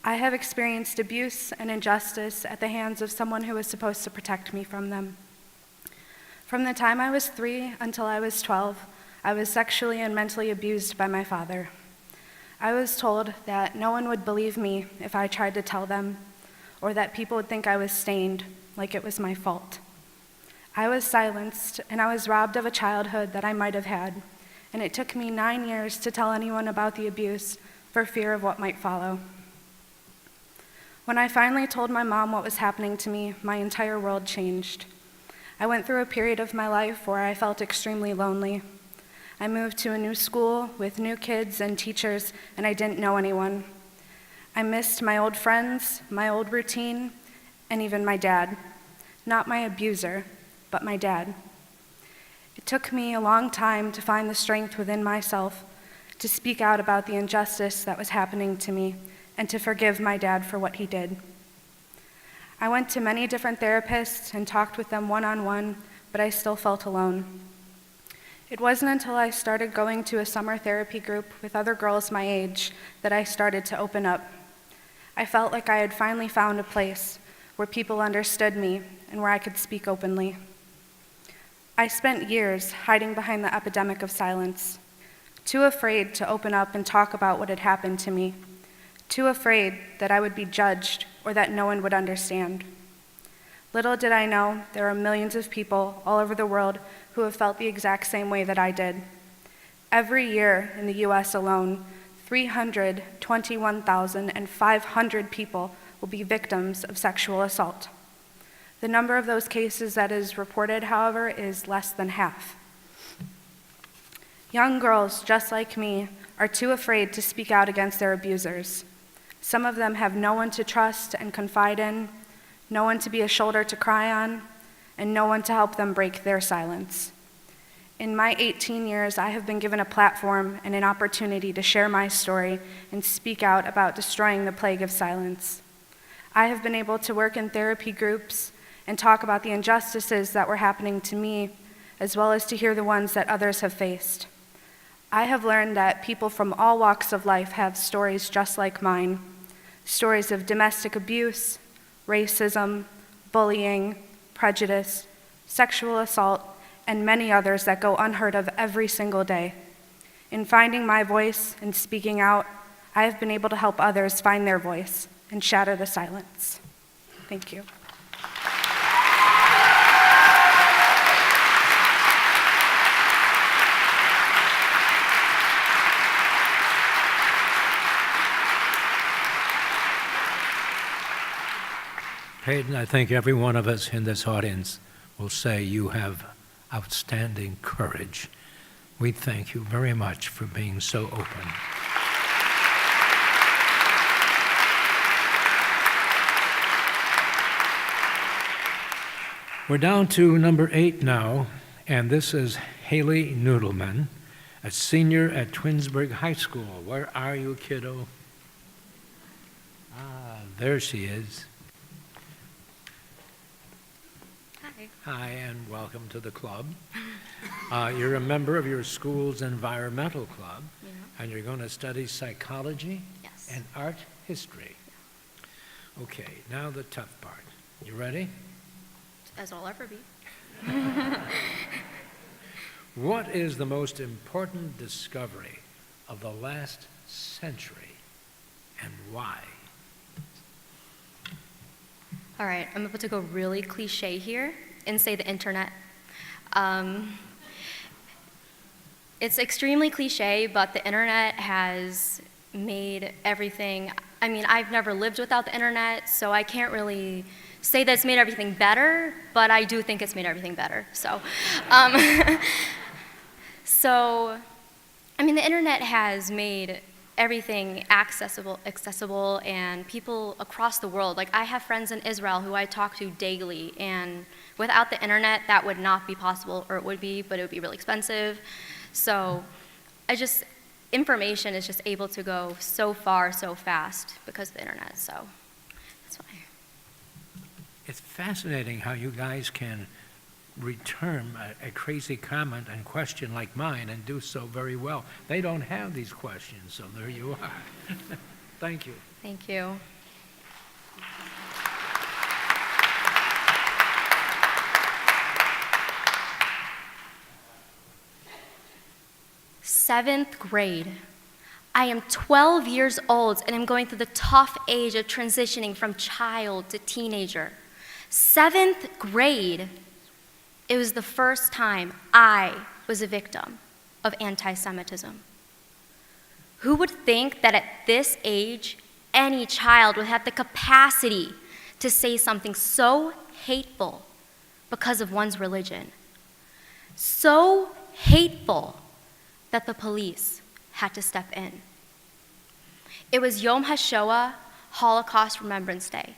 I have experienced abuse and injustice at the hands of someone who was supposed to protect me from them. From the time I was 3 until I was 12, I was sexually and mentally abused by my father. I was told that no one would believe me if I tried to tell them, or that people would think I was stained, like it was my fault. I was silenced, and I was robbed of a childhood that I might have had, and it took me 9 years to tell anyone about the abuse for fear of what might follow. When I finally told my mom what was happening to me, my entire world changed. I went through a period of my life where I felt extremely lonely. I moved to a new school with new kids and teachers, and I didn't know anyone. I missed my old friends, my old routine, and even my dad. Not my abuser, but my dad. It took me a long time to find the strength within myself to speak out about the injustice that was happening to me and to forgive my dad for what he did. I went to many different therapists and talked with them one-on-one, but I still felt alone. It wasn't until I started going to a summer therapy group with other girls my age that I started to open up. I felt like I had finally found a place where people understood me and where I could speak openly. I spent years hiding behind the epidemic of silence, too afraid to open up and talk about what had happened to me, too afraid that I would be judged or that no one would understand. Little did I know there are millions of people all over the world who have felt the exact same way that I did. Every year in the US alone, 321,500 people will be victims of sexual assault. The number of those cases that is reported, however, is less than half. Young girls, just like me, are too afraid to speak out against their abusers. Some of them have no one to trust and confide in, no one to be a shoulder to cry on, and no one to help them break their silence. In my 18 years, I have been given a platform and an opportunity to share my story and speak out about destroying the plague of silence. I have been able to work in therapy groups and talk about the injustices that were happening to me, as well as to hear the ones that others have faced. I have learned that people from all walks of life have stories just like mine, stories of domestic abuse, racism, bullying, prejudice, sexual assault, and many others that go unheard of every single day. In finding my voice and speaking out, I have been able to help others find their voice and shatter the silence. Thank you. Hayden, I think every one of us in this audience will say you have outstanding courage. We thank you very much for being so open. We're down to number 8 now, and this is Haley Noodleman, a senior at Twinsburg High School. Where are you, kiddo? Ah, there she is. Hi, and welcome to the club. You're a member of your school's environmental club, and you're going to study psychology and art history. Okay, now the tough part. You ready? As I'll ever be. What is the most important discovery of the last century, and why? All right, I'm about to go really cliche here and say the internet. It's extremely cliche, but the internet has made everything, I mean, I've never lived without the internet, so I can't really say that it's made everything better, but I do think it's made everything better. So, I mean, the internet has made everything accessible, and people across the world. Like, I have friends in Israel who I talk to daily, and without the internet, that would not be possible, or it would be, but it would be really expensive. So, information is just able to go so far, so fast because of the internet, so that's why. It's fascinating how you guys can return a crazy comment and question like mine and do so very well. They don't have these questions, so there you are. Thank you. Thank you. Seventh grade. I am 12 years old and I'm going through the tough age of transitioning from child to teenager. Seventh grade. It was the first time I was a victim of anti-Semitism. Who would think that at this age, any child would have the capacity to say something so hateful because of one's religion? So hateful that the police had to step in. It was Yom HaShoah, Holocaust Remembrance Day,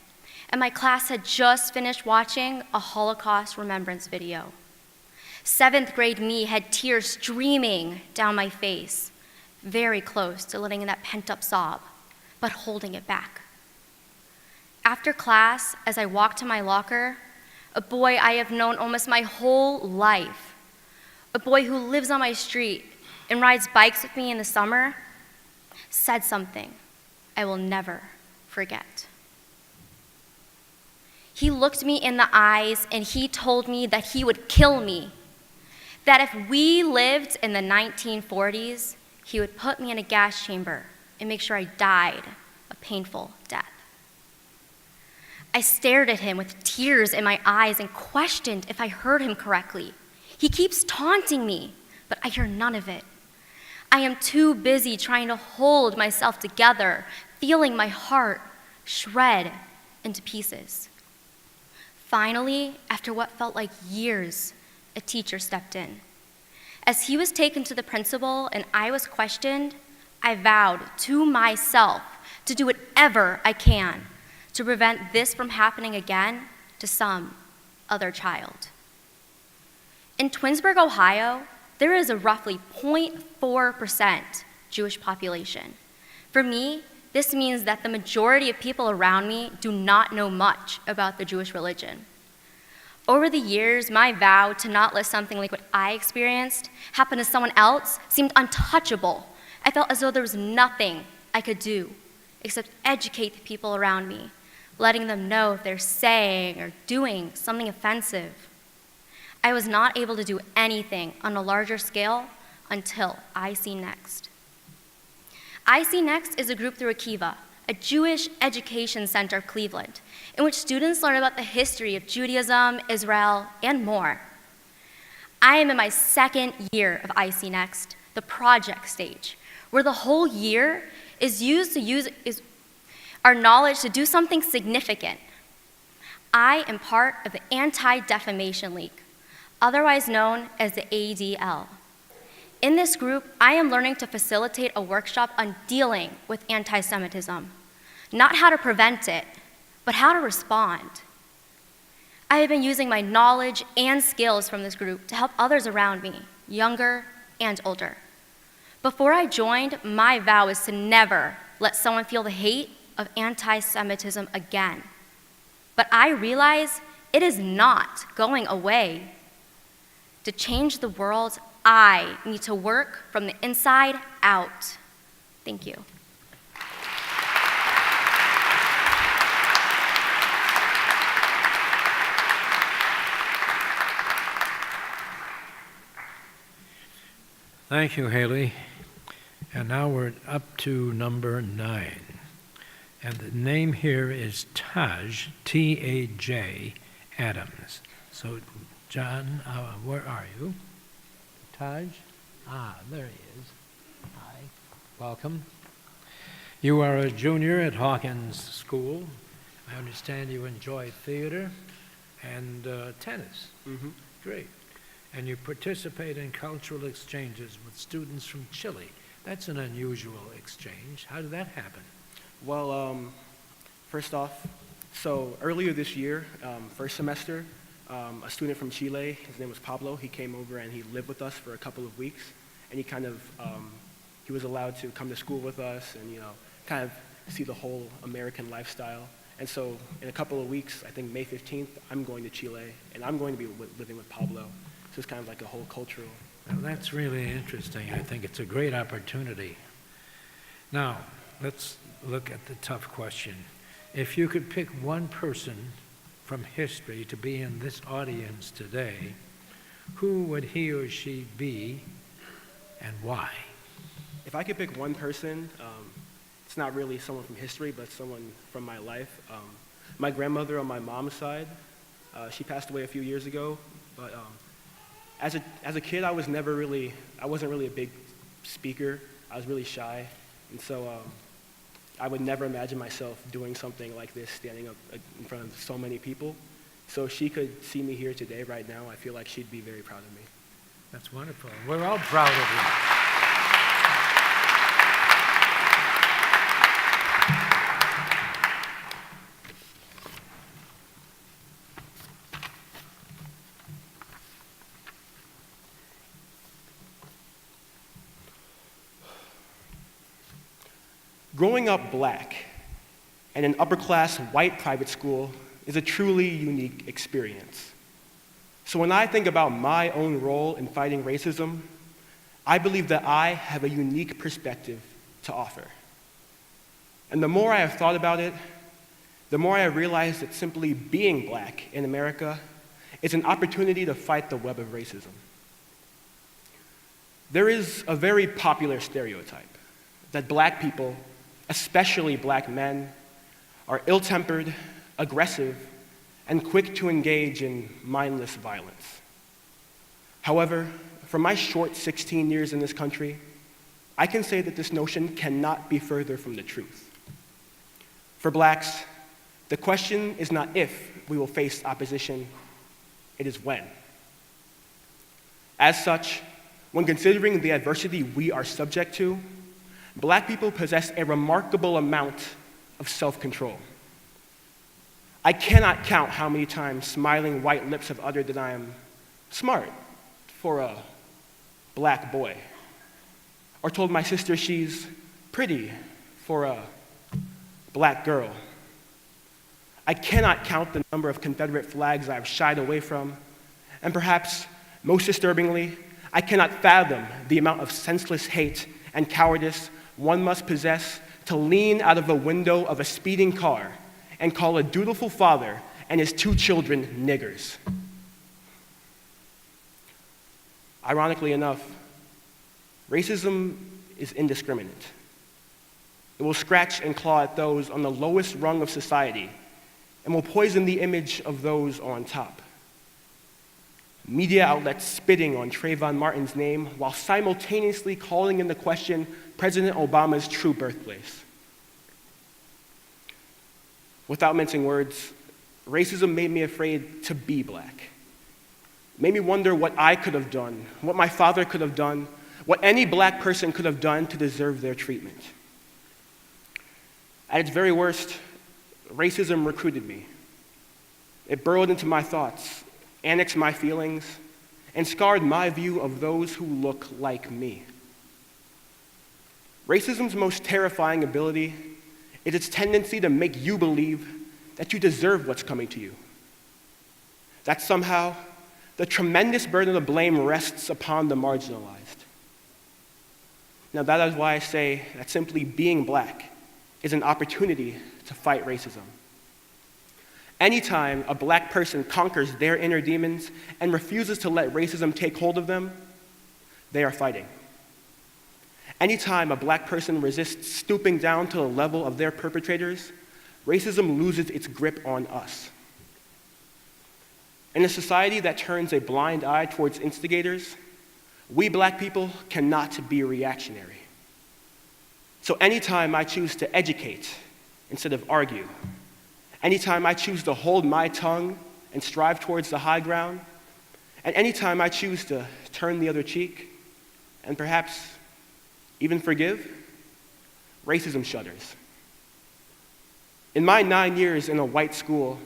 and my class had just finished watching a Holocaust remembrance video. Seventh grade me had tears streaming down my face, very close to letting in that pent-up sob, but holding it back. After class, as I walked to my locker, a boy I have known almost my whole life, a boy who lives on my street and rides bikes with me in the summer, said something I will never forget. He looked me in the eyes and he told me that he would kill me, that if we lived in the 1940s, he would put me in a gas chamber and make sure I died a painful death. I stared at him with tears in my eyes and questioned if I heard him correctly. He keeps taunting me, but I hear none of it. I am too busy trying to hold myself together, feeling my heart shred into pieces. Finally, after what felt like years, a teacher stepped in. As he was taken to the principal and I was questioned, I vowed to myself to do whatever I can to prevent this from happening again to some other child. In Twinsburg, Ohio, there is a roughly 0.4% Jewish population. For me, this means that the majority of people around me do not know much about the Jewish religion. Over the years, my vow to not let something like what I experienced happen to someone else seemed untouchable. I felt as though there was nothing I could do except educate the people around me, letting them know if they're saying or doing something offensive. I was not able to do anything on a larger scale until I See Next. I See Next is a group through Akiva, a Jewish education center of Cleveland, in which students learn about the history of Judaism, Israel, and more. I am in my second year of I See Next, the project stage, where the whole year is used to use our knowledge to do something significant. I am part of the Anti-Defamation League, otherwise known as the ADL. In this group, I am learning to facilitate a workshop on dealing with anti-Semitism, not how to prevent it, but how to respond. I have been using my knowledge and skills from this group to help others around me, younger and older. Before I joined, my vow is to never let someone feel the hate of anti-Semitism again. But I realize it is not going away. To change the world, I need to work from the inside out. Thank you. Thank you, Haley. And now we're up to number 9. And the name here is Taj, T-A-J, Adams. So, John, where are you? Taj? There he is. Hi, welcome. You are a junior at Hawkins School. I understand you enjoy theater and tennis. Mm-hmm. Great. And you participate in cultural exchanges with students from Chile. That's an unusual exchange. How did that happen? Well, first off, so earlier this year, first semester, a student from Chile, his name was Pablo, he came over and he lived with us for a couple of weeks. And he was allowed to come to school with us and, kind of see the whole American lifestyle. And so in a couple of weeks, I think May 15th, I'm going to Chile, and I'm going to be living with Pablo. So it's kind of like a whole cultural. Well, that's really interesting. I think it's a great opportunity. Now, let's look at the tough question. If you could pick one person from history to be in this audience today, who would he or she be and why? If I could pick one person, it's not really someone from history, but someone from my life. My grandmother on my mom's side, she passed away a few years ago, but as a kid, I wasn't really a big speaker. I was really shy, and so I would never imagine myself doing something like this, standing up in front of so many people. So if she could see me here today, right now, I feel like she'd be very proud of me. That's wonderful. We're all proud of you. Growing up black in an upper-class white private school is a truly unique experience. So when I think about my own role in fighting racism, I believe that I have a unique perspective to offer. And the more I have thought about it, the more I realize that simply being black in America is an opportunity to fight the web of racism. There is a very popular stereotype that black people, especially black men, are ill-tempered, aggressive, and quick to engage in mindless violence. However, from my short 16 years in this country, I can say that this notion cannot be further from the truth. For blacks, the question is not if we will face opposition, it is when. As such, when considering the adversity we are subject to, black people possess a remarkable amount of self-control. I cannot count how many times smiling white lips have uttered that I am smart for a black boy, or told my sister she's pretty for a black girl. I cannot count the number of Confederate flags I've shied away from, and perhaps most disturbingly, I cannot fathom the amount of senseless hate and cowardice one must possess to lean out of the window of a speeding car and call a dutiful father and his 2 children niggers. Ironically enough, racism is indiscriminate. It will scratch and claw at those on the lowest rung of society and will poison the image of those on top. Media outlets spitting on Trayvon Martin's name while simultaneously calling into question President Obama's true birthplace. Without mincing words, racism made me afraid to be black. It made me wonder what I could have done, what my father could have done, what any black person could have done to deserve their treatment. At its very worst, racism recruited me. It burrowed into my thoughts, annexed my feelings, and scarred my view of those who look like me. Racism's most terrifying ability is its tendency to make you believe that you deserve what's coming to you. That somehow the tremendous burden of blame rests upon the marginalized. Now that is why I say that simply being black is an opportunity to fight racism. Anytime a black person conquers their inner demons and refuses to let racism take hold of them, they are fighting. Anytime a black person resists stooping down to the level of their perpetrators, racism loses its grip on us. In a society that turns a blind eye towards instigators, we black people cannot be reactionary. So anytime I choose to educate instead of argue, anytime I choose to hold my tongue and strive towards the high ground, and anytime I choose to turn the other cheek and perhaps even forgive, racism shudders. In my 9 years in a white school,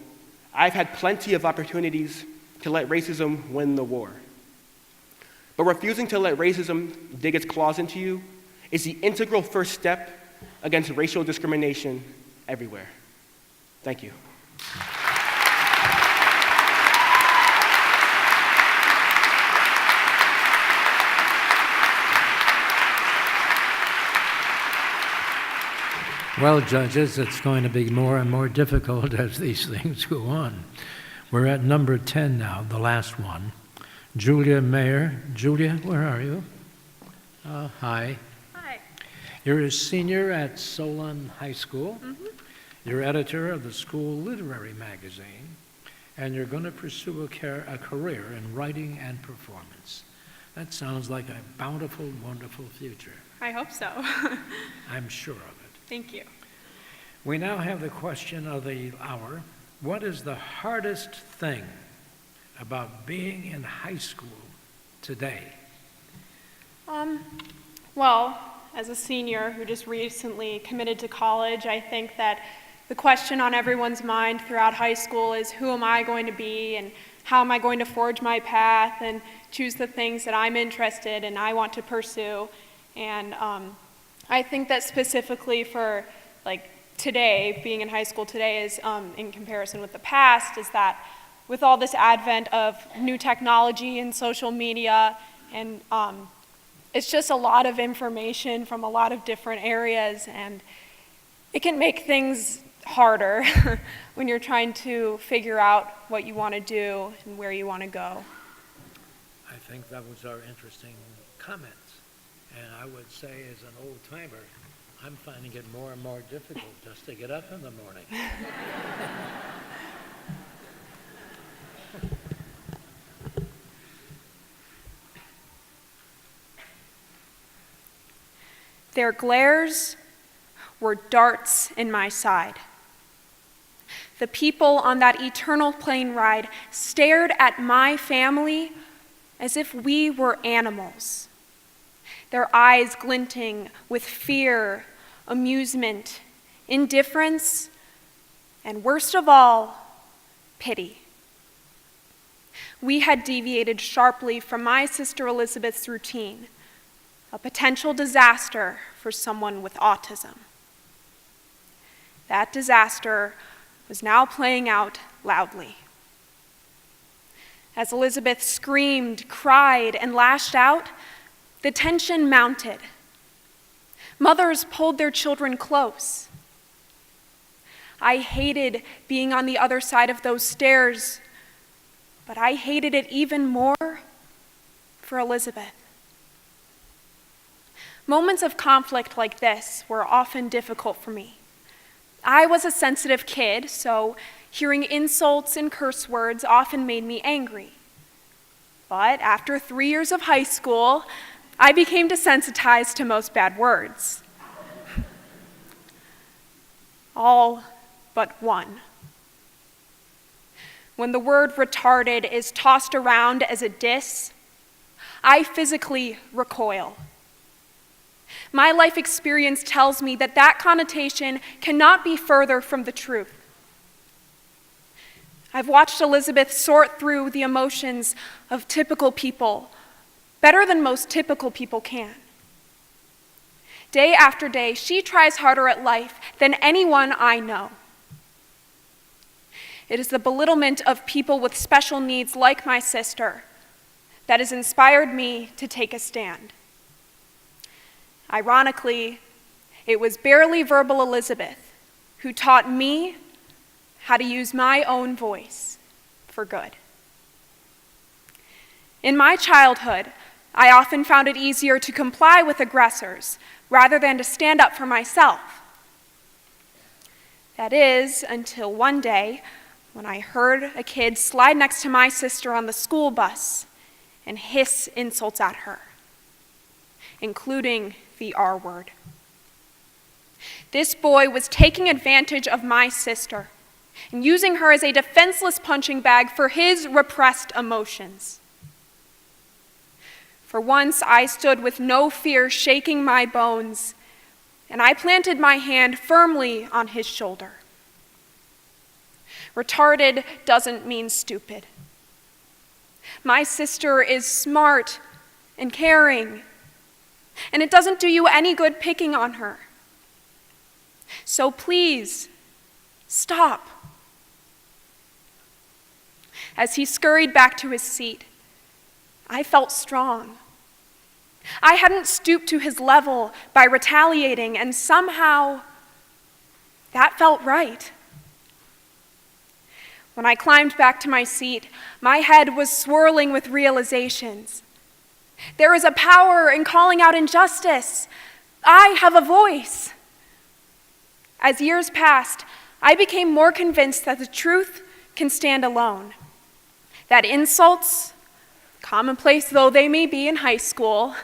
I've had plenty of opportunities to let racism win the war. But refusing to let racism dig its claws into you is the integral first step against racial discrimination everywhere. Thank you. Well, judges, it's going to be more and more difficult as these things go on. We're at number 10 now, the last one. Julia Mayer. Julia, where are you? Hi. Hi. You're a senior at Solon High School. Mm-hmm. You're editor of the school literary magazine, and you're going to pursue a career in writing and performance. That sounds like a bountiful, wonderful future. I hope so. I'm sure of it. Thank you. We now have the question of the hour. What is the hardest thing about being in high school today? Well, as a senior who just recently committed to college, I think that the question on everyone's mind throughout high school is, who am I going to be, and how am I going to forge my path and choose the things that I'm interested in and I want to pursue. And I think that specifically for today, being in high school today is in comparison with the past, is that with all this advent of new technology and social media, and it's just a lot of information from a lot of different areas, and it can make things harder when you're trying to figure out what you want to do and where you want to go. I think that was our interesting comments. And I would say, as an old-timer, I'm finding it more and more difficult just to get up in the morning. Their glares were darts in my side. The people on that eternal plane ride stared at my family as if we were animals, their eyes glinting with fear, amusement, indifference, and worst of all, pity. We had deviated sharply from my sister Elizabeth's routine, a potential disaster for someone with autism. That disaster was now playing out loudly. As Elizabeth screamed, cried, and lashed out, the tension mounted. Mothers pulled their children close. I hated being on the other side of those stairs, but I hated it even more for Elizabeth. Moments of conflict like this were often difficult for me. I was a sensitive kid, so hearing insults and curse words often made me angry. But after 3 years of high school, I became desensitized to most bad words. All but one. When the word retarded is tossed around as a diss, I physically recoil. My life experience tells me that that connotation cannot be further from the truth. I've watched Elizabeth sort through the emotions of typical people better than most typical people can. Day after day, she tries harder at life than anyone I know. It is the belittlement of people with special needs like my sister that has inspired me to take a stand. Ironically, it was barely verbal Elizabeth who taught me how to use my own voice for good. In my childhood, I often found it easier to comply with aggressors rather than to stand up for myself. That is, until one day when I heard a kid slide next to my sister on the school bus and hiss insults at her, including the R word. This boy was taking advantage of my sister and using her as a defenseless punching bag for his repressed emotions. For once, I stood with no fear shaking my bones, and I planted my hand firmly on his shoulder. Retarded doesn't mean stupid. My sister is smart and caring, and it doesn't do you any good picking on her. So please, Stop. As he scurried back to his seat, I felt strong. I hadn't stooped to his level by retaliating, and somehow that felt right. When I climbed back to my seat, my head was swirling with realizations. There is a power in calling out injustice. I have a voice. As years passed, I became more convinced that the truth can stand alone, that insults, commonplace though they may be in high school,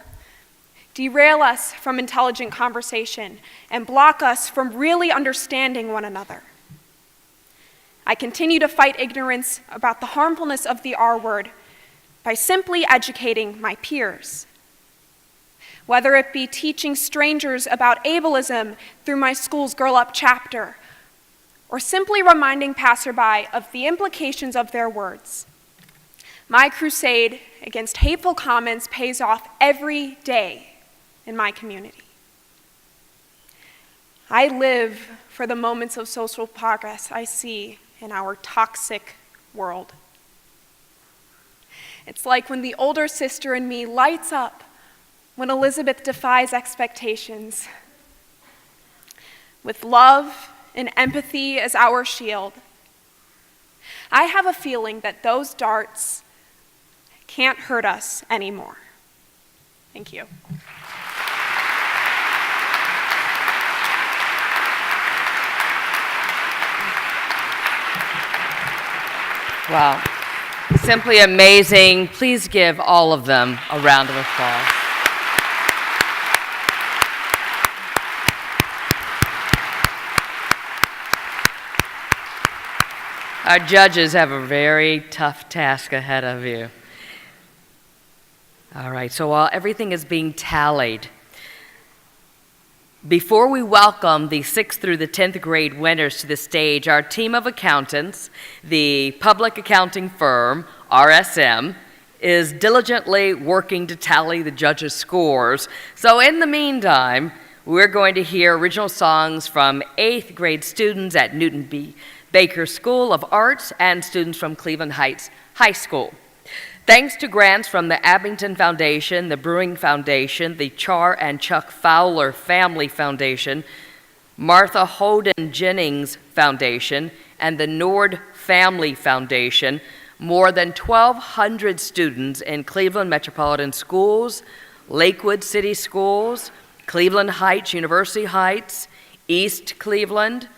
derail us from intelligent conversation and block us from really understanding one another. I continue to fight ignorance about the harmfulness of the R word by simply educating my peers. Whether it be teaching strangers about ableism through my school's Girl Up chapter, or simply reminding passerby of the implications of their words. My crusade against hateful comments pays off every day in my community. I live for the moments of social progress I see in our toxic world. It's like when the older sister in me lights up when Elizabeth defies expectations. With love and empathy as our shield, I have a feeling that those darts can't hurt us anymore. Thank you. Wow. Simply amazing. Please give all of them a round of applause. Our judges have a very tough task ahead of you. All right, so while everything is being tallied, before we welcome the 6th through the 10th grade winners to the stage, our team of accountants, the public accounting firm, RSM, is diligently working to tally the judges' scores. So in the meantime, we're going to hear original songs from 8th grade students at Newton B. Baker School of Arts and students from Cleveland Heights High School. Thanks to grants from the Abington Foundation, the Brewing Foundation, the Char and Chuck Fowler Family Foundation, Martha Holden Jennings Foundation, and the Nord Family Foundation, more than 1,200 students in Cleveland Metropolitan Schools, Lakewood City Schools, Cleveland Heights, University Heights, East Cleveland,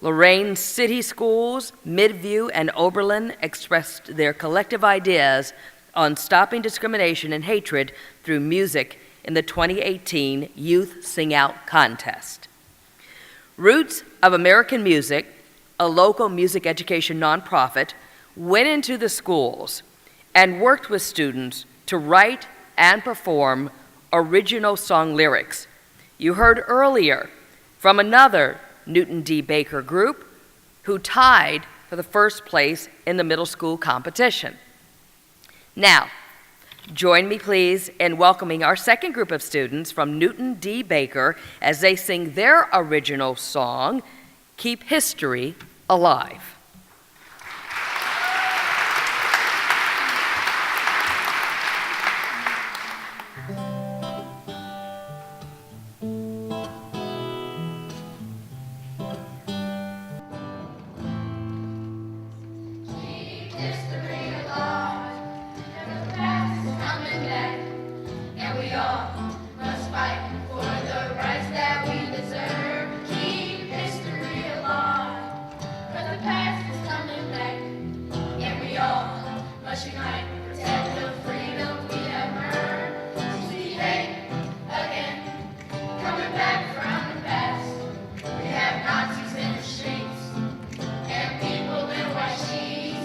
Lorraine City Schools, Midview, and Oberlin expressed their collective ideas on stopping discrimination and hatred through music in the 2018 Youth Sing Out Contest. Roots of American Music, a local music education nonprofit, went into the schools and worked with students to write and perform original song lyrics. You heard earlier from another Newton D. Baker group who tied for the first place in the middle school competition. Now, join me please in welcoming our second group of students from Newton D. Baker as they sing their original song, Keep History Alive. Nazis in the streets, and people in white sheets.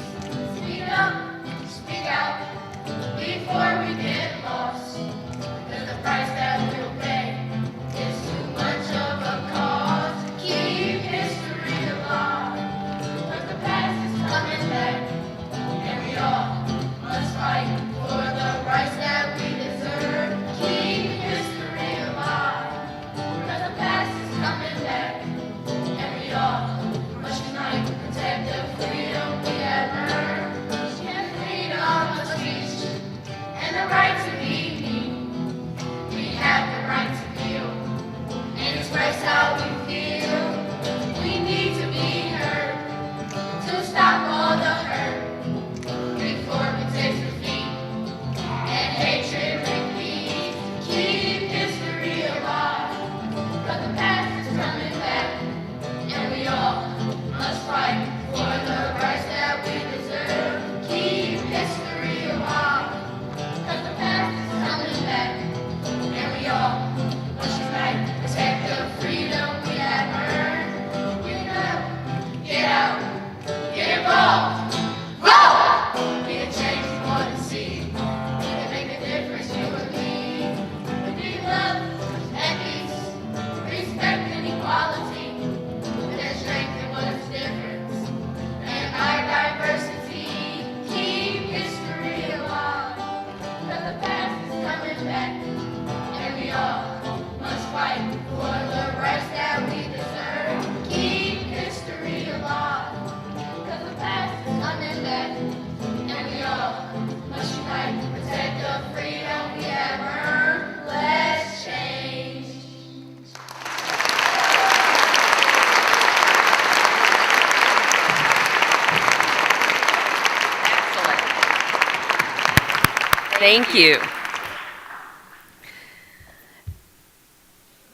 Thank you.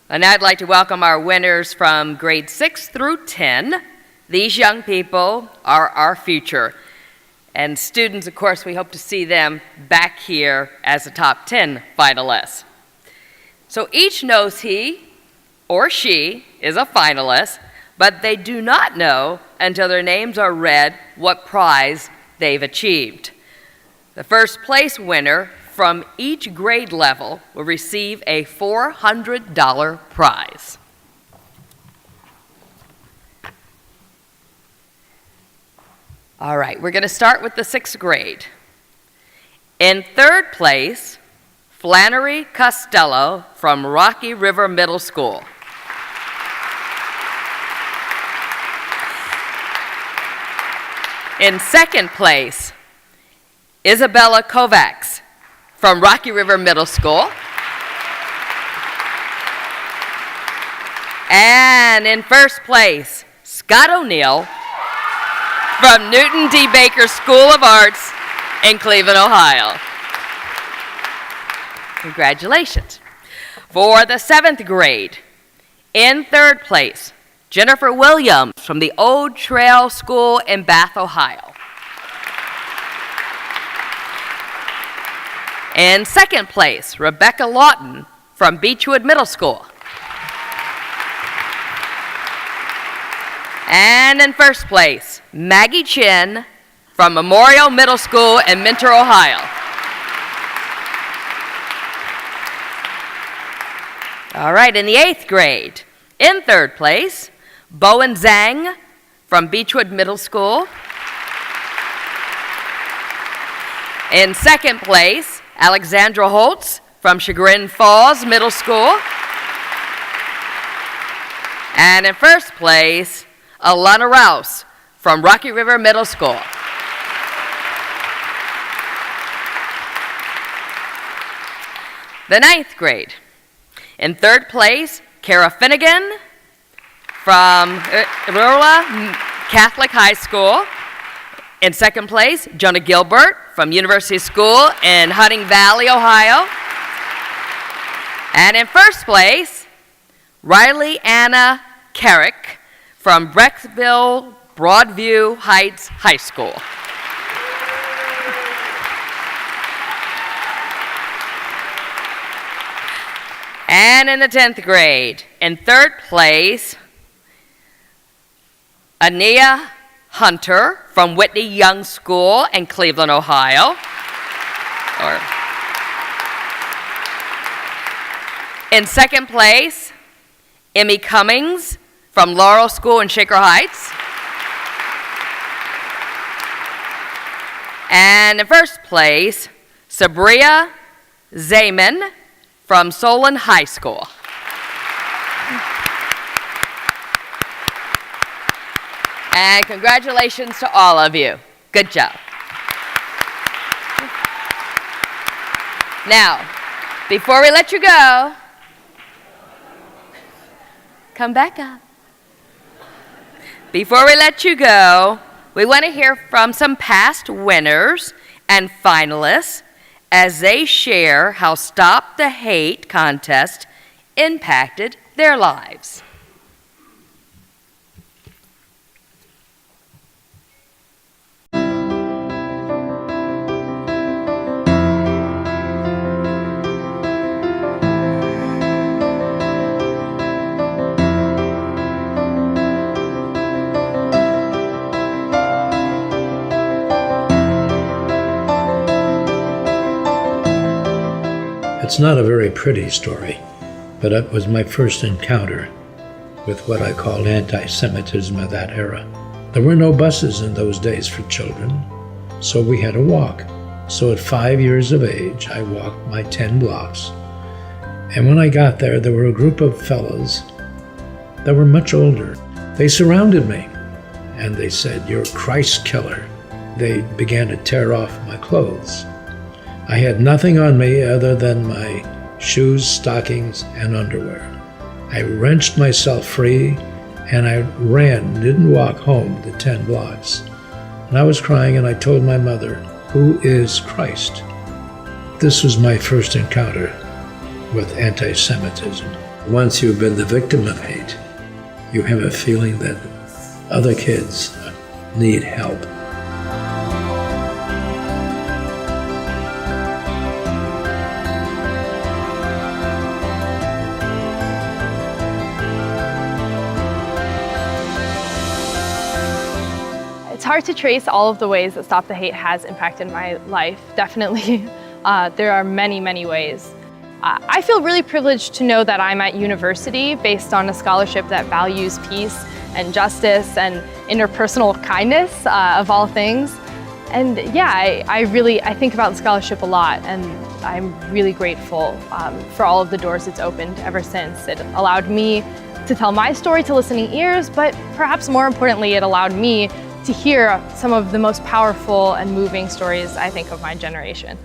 And I'd like to welcome our winners from grade 6 through 10. These young people are our future. And students, of course, we hope to see them back here as the top 10 finalists. So each knows he or she is a finalist, but they do not know until their names are read what prize they've achieved. The first place winner from each grade level will receive a $400 prize. All right, we're going to start with the 6th grade. In 3rd place, Flannery Costello from Rocky River Middle School. In 2nd place, Isabella Kovacs from Rocky River Middle School. And in 1st place, Scott O'Neill from Newton D. Baker School of Arts in Cleveland, Ohio. Congratulations. For the 7th grade, in 3rd place, Jennifer Williams from the Old Trail School in Bath, Ohio. In 2nd place, Rebecca Lawton from Beechwood Middle School. And in 1st place, Maggie Chin from Memorial Middle School in Mentor, Ohio. All right, in the 8th grade, in 3rd place, Bowen Zhang from Beechwood Middle School. In 2nd place, Alexandra Holtz from Chagrin Falls Middle School. And in 1st place, Alana Rouse from Rocky River Middle School. The 9th grade. In 3rd place, Kara Finnegan from Aurora Catholic High School. In 2nd place, Jonah Gilbert from University School in Hunting Valley, Ohio. And in 1st place, Riley Anna Carrick from Brecksville Broadview Heights High School. And in the 10th grade, in 3rd place, Ania Hunter from Whitney Young School in Cleveland, Ohio. In 2nd place, Emmy Cummings from Laurel School in Shaker Heights. And in 1st place, Sabria Zayman from Solon High School. And congratulations to all of you. Good job. Now, before we let you go, come back up. Before we let you go, we want to hear from some past winners and finalists as they share how Stop the Hate contest impacted their lives. It's not a very pretty story, but it was my first encounter with what I called anti-Semitism of that era. There were no buses in those days for children, so we had to walk. So at 5 years of age, I walked my 10 blocks. And when I got there, there were a group of fellows that were much older. They surrounded me, and they said, "You're a Christ killer." They began to tear off my clothes. I had nothing on me other than my shoes, stockings, and underwear. I wrenched myself free, and I ran, didn't walk home the 10 blocks. And I was crying, and I told my mother, "Who is Christ?" This was my first encounter with anti-Semitism. Once you've been the victim of hate, you have a feeling that other kids need help. It's hard to trace all of the ways that Stop the Hate has impacted my life. Definitely, there are many, many ways. I feel really privileged to know that I'm at university based on a scholarship that values peace and justice and interpersonal kindness, of all things. And yeah, I think about the scholarship a lot, and I'm really grateful for all of the doors it's opened ever since. It allowed me to tell my story to listening ears, but perhaps more importantly, it allowed me to hear some of the most powerful and moving stories, I think, of my generation.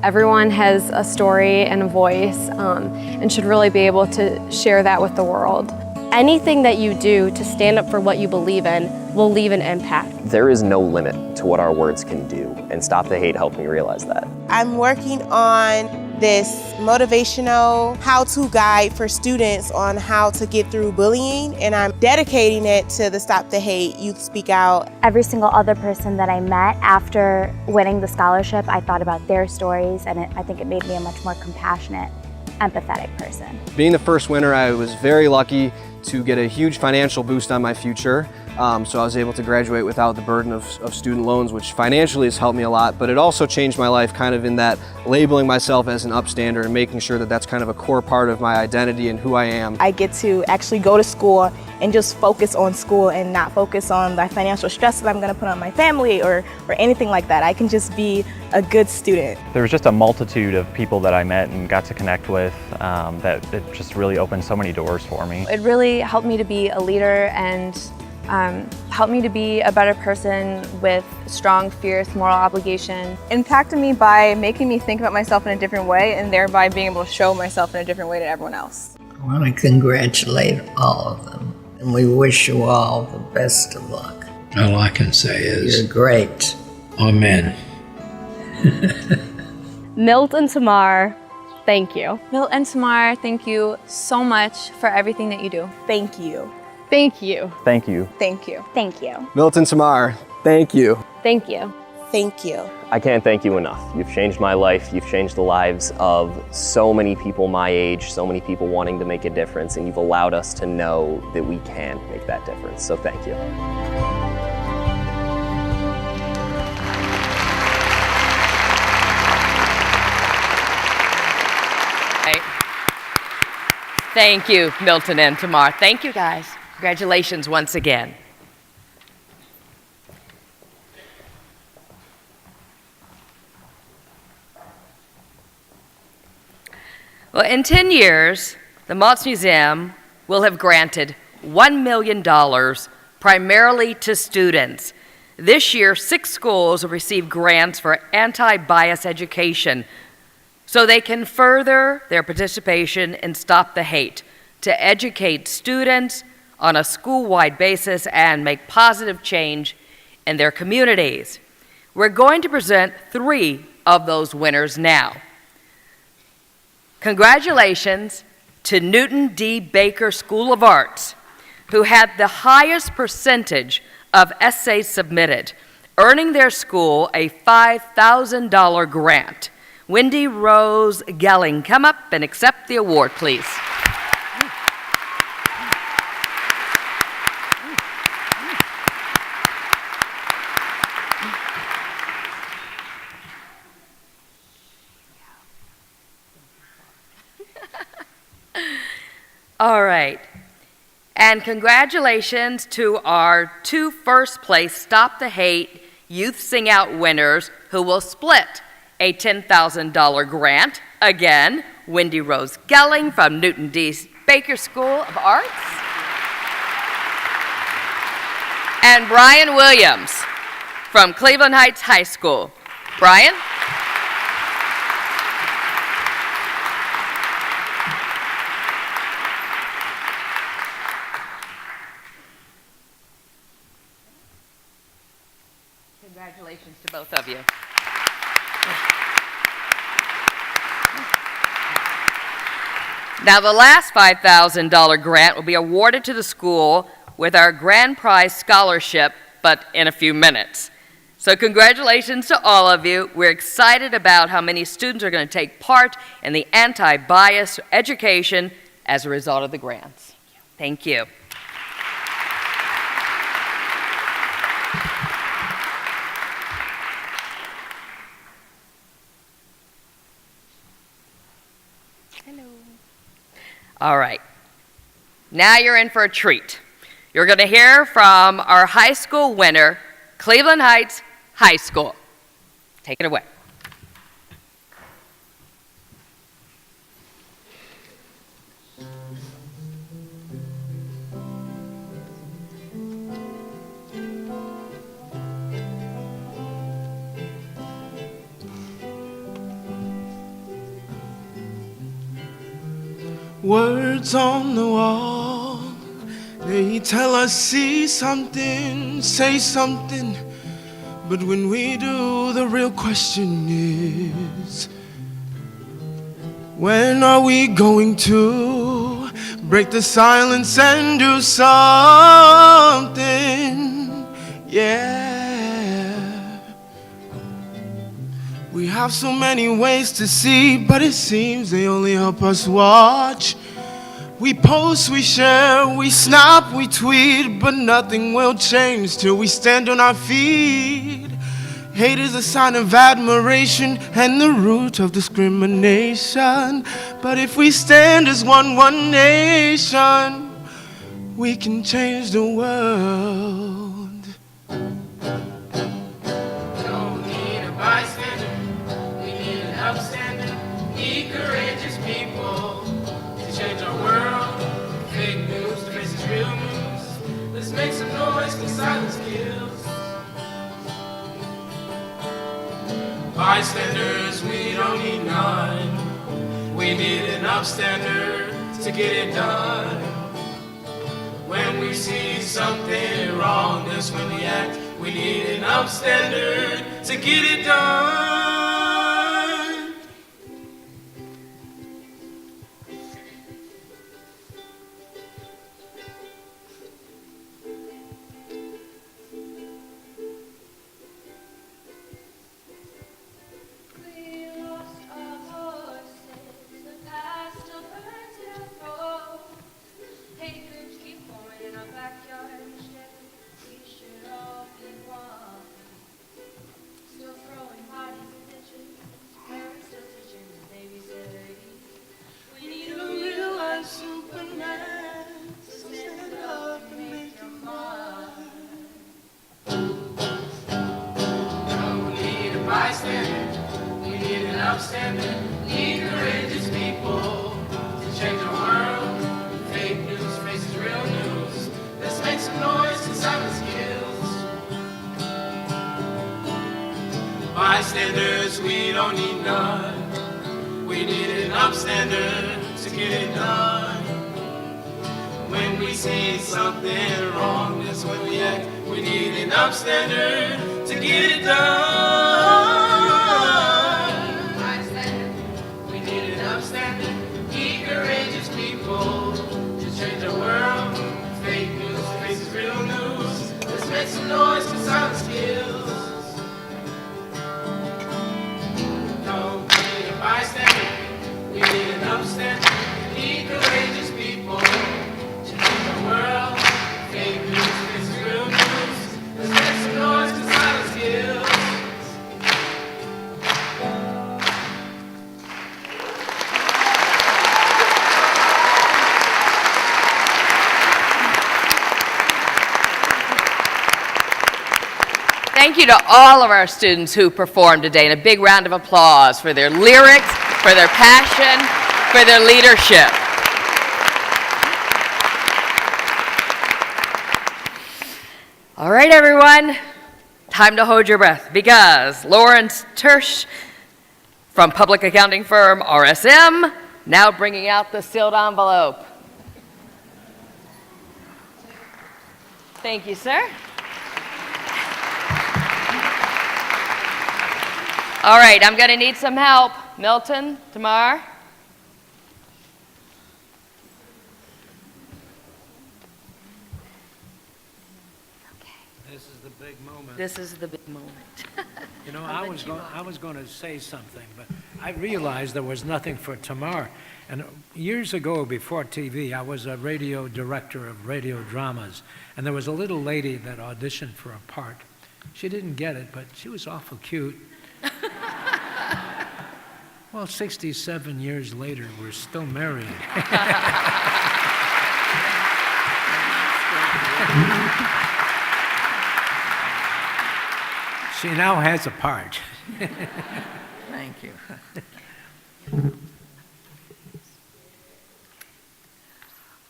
Everyone has a story and a voice and should really be able to share that with the world. Anything that you do to stand up for what you believe in will leave an impact. There is no limit to what our words can do, and Stop the Hate helped me realize that. I'm working on this motivational how-to guide for students on how to get through bullying, and I'm dedicating it to the Stop the Hate Youth Speak Out. Every single other person that I met after winning the scholarship, I thought about their stories, and I think it made me a much more compassionate, empathetic person. Being the first winner, I was very lucky to get a huge financial boost on my future. So I was able to graduate without the burden of student loans, which financially has helped me a lot, but it also changed my life kind of in that labeling myself as an upstander and making sure that that's kind of a core part of my identity and who I am. I get to actually go to school and just focus on school and not focus on the financial stress that I'm going to put on my family or anything like that. I can just be a good student. There was just a multitude of people that I met and got to connect with that it just really opened so many doors for me. It really helped me to be a leader and helped me to be a better person with strong, fierce moral obligation. Impacted me by making me think about myself in a different way and thereby being able to show myself in a different way to everyone else. I want to congratulate all of them, and we wish you all the best of luck. All I can say is, you're great. Amen. Milt and Tamar, thank you. Milt and Tamar, thank you so much for everything that you do. Thank you. Thank you. Thank you. Thank you. Thank you. Milton Tamar, thank you. Thank you. Thank you. I can't thank you enough. You've changed my life. You've changed the lives of so many people my age, so many people wanting to make a difference, and you've allowed us to know that we can make that difference. So thank you. Thank you, Milton and Tamar. Thank you, guys. Congratulations once again. Well, in 10 years, the Maltz Museum will have granted $1 million primarily to students. This year, 6 schools will receive grants for anti-bias education so they can further their participation in Stop the Hate, to educate students on a school-wide basis and make positive change in their communities. We're going to present 3 of those winners now. Congratulations to Newton D. Baker School of Arts, who had the highest percentage of essays submitted, earning their school a $5,000 grant. Wendy Rose Gelling, come up and accept the award, please. All right. And congratulations to our 2 first-place Stop the Hate Youth Sing Out winners who will split a $10,000 grant. Again, Wendy Rose Gelling from Newton D. Baker School of Arts. And Brian Williams from Cleveland Heights High School. Brian? Congratulations to both of you. Now, the last $5,000 grant will be awarded to the school with our grand prize scholarship, but in a few minutes. So congratulations to all of you. We're excited about how many students are going to take part in the anti-bias education as a result of the grants. Thank you. All right. Now you're in for a treat. You're going to hear from our high school winner, Cleveland Heights High School. Take it away. Words on the wall, they tell us see something, say something. But when we do, the real question is, when are we going to break the silence and do something? Yeah. We have so many ways to see, but it seems they only help us watch. We post, we share, we snap, we tweet, but nothing will change till we stand on our feet. Hate is a sign of admiration and the root of discrimination. But if we stand as one nation, we can change the world. Don't need a bystander, we need an upstander. Need courageous people to change our world. Fake news to faces real news. Let's make some noise, cause silence kills. Bystanders, we don't need none. We need an upstander to get it done. When we see something wrong, that's when we act. We need an upstander to get it done. Bystanders, we don't need none. We need an upstander to get it done. When we see something wrong, that's when we act. We need an upstander to get it done. Bystander, we need an upstander. Need courageous people to change our world. Fake news faces real news. Let's make some noise, cause silence kills. Bystander, we need an upstander. Need courageous people to change the world. Fake news, this is real news. Let's make some noise, cause silence kills. Thank you to all of our students who performed today, and a big round of applause for their lyrics, for their passion, for their leadership. All right, everyone, time to hold your breath, because Lawrence Tersch from public accounting firm RSM, now bringing out the sealed envelope. Thank you, sir. All right, I'm going to need some help. Milton, Tamar. This is the big moment. You know, I was going to say something, but I realized there was nothing for tomorrow. And years ago, before TV, I was a radio director of radio dramas, and there was a little lady that auditioned for a part. She didn't get it, but she was awful cute. Well, 67 years later, we're still married. She now has a part. Thank you.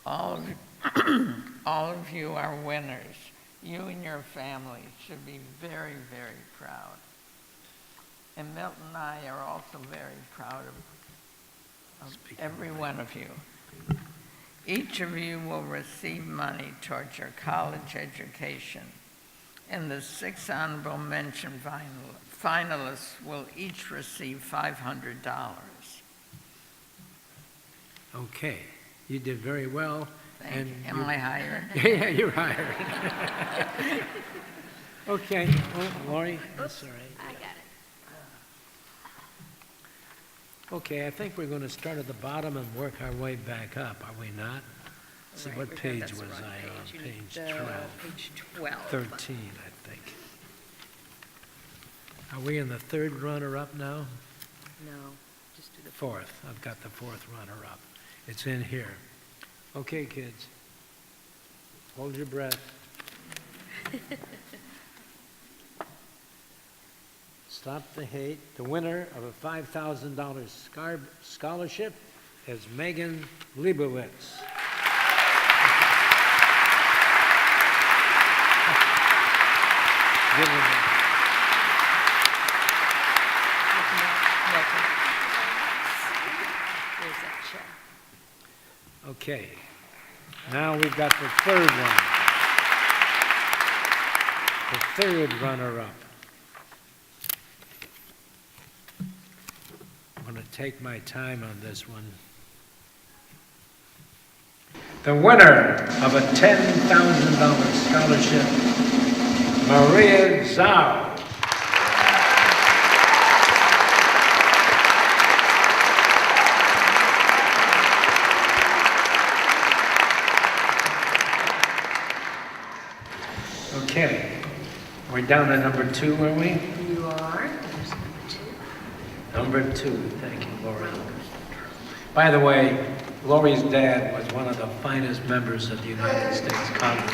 All of you are winners. You and your family should be very, very proud. And Milton and I are also very proud of every one of you. Each of you will receive money towards your college education, and the 6 honorable mention finalists will each receive $500. Okay, you did very well. Thank you. Am I hired? Yeah, you're hired. Okay, well, Lori, that's all right. I got it. Okay, I think we're going to start at the bottom and work our way back up, are we not? Let's see, what page was I on? Page 12. Page 12. 13, I think. Are we in the third runner-up now? No, just do the Fourth. I've got the fourth runner-up. It's in here. Okay, kids. Hold your breath. Stop the Hate. The winner of a $5,000 scholarship is Megan Leibowitz. Give her There's that check. Okay. Now we've got the third one. The third runner-up. I'm going to take my time on this one. The winner of a $10,000 scholarship, Maria Zhao. Okay, we're down to number 2, are we? You are. There's number 2. Number 2, thank you, Lori. By the way, Lori's dad was one of the finest members of the United States Congress.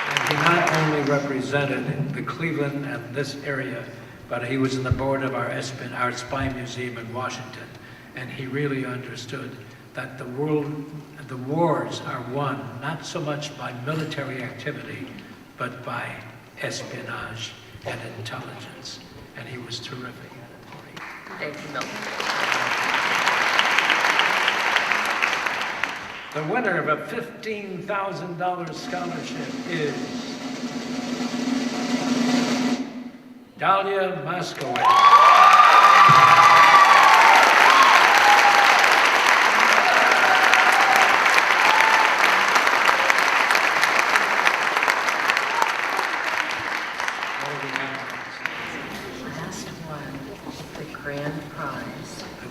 And he not only represented the Cleveland and this area, but he was in the board of our Spy Museum in Washington, and he really understood that the wars are won not so much by military activity, but by espionage and intelligence. And he was terrific at it. Thank you, Milton. The winner of a $15,000 scholarship is Dahlia Moskowitz.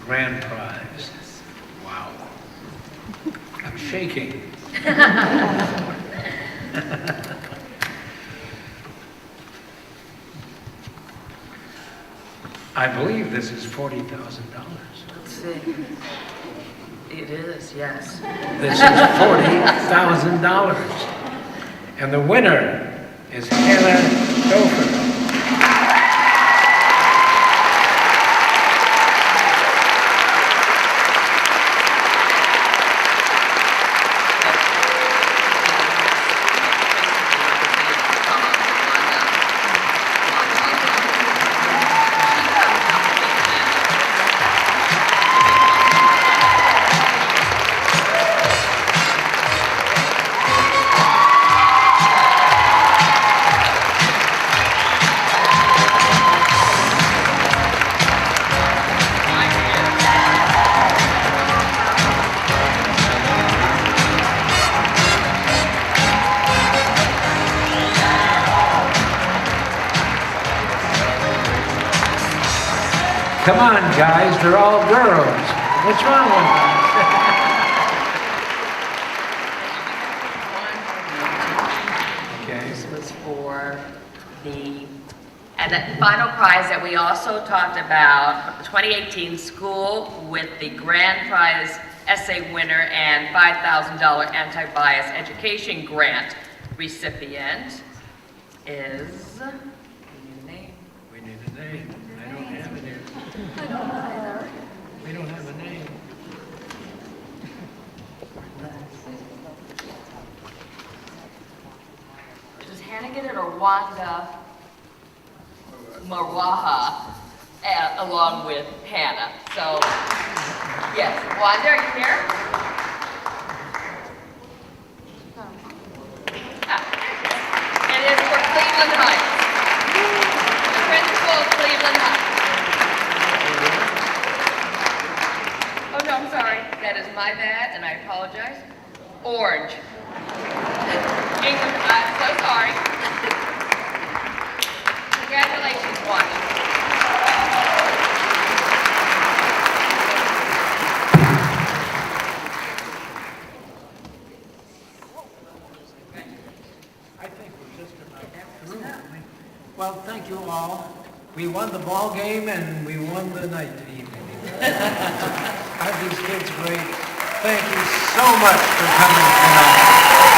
Grand prize. Wow. I'm shaking. I believe this is $40,000. Let's see. It is, yes. This is $40,000. And the winner is Hannah Dofer. Come on, guys, they're all girls. What's wrong with them? This was for and that final prize that we also talked about, 2018 School with the grand prize essay winner and $5,000 anti-bias education grant recipient is, we need a name. We need a name. I don't have it here. I don't either. We don't have a name. Does Hannah get it or Wanda Marwaha along with Hannah? So, yes. Wanda, are you here? It is for Cleveland Heights. The principal of Cleveland Heights. Oh, no, I'm sorry. That is my bad, and I apologize. Orange. English, I'm so sorry. Congratulations, Wanda. Well, thank you all. We won the ball game and we won the night evening. Aren't these kids great? Thank you so much for coming tonight.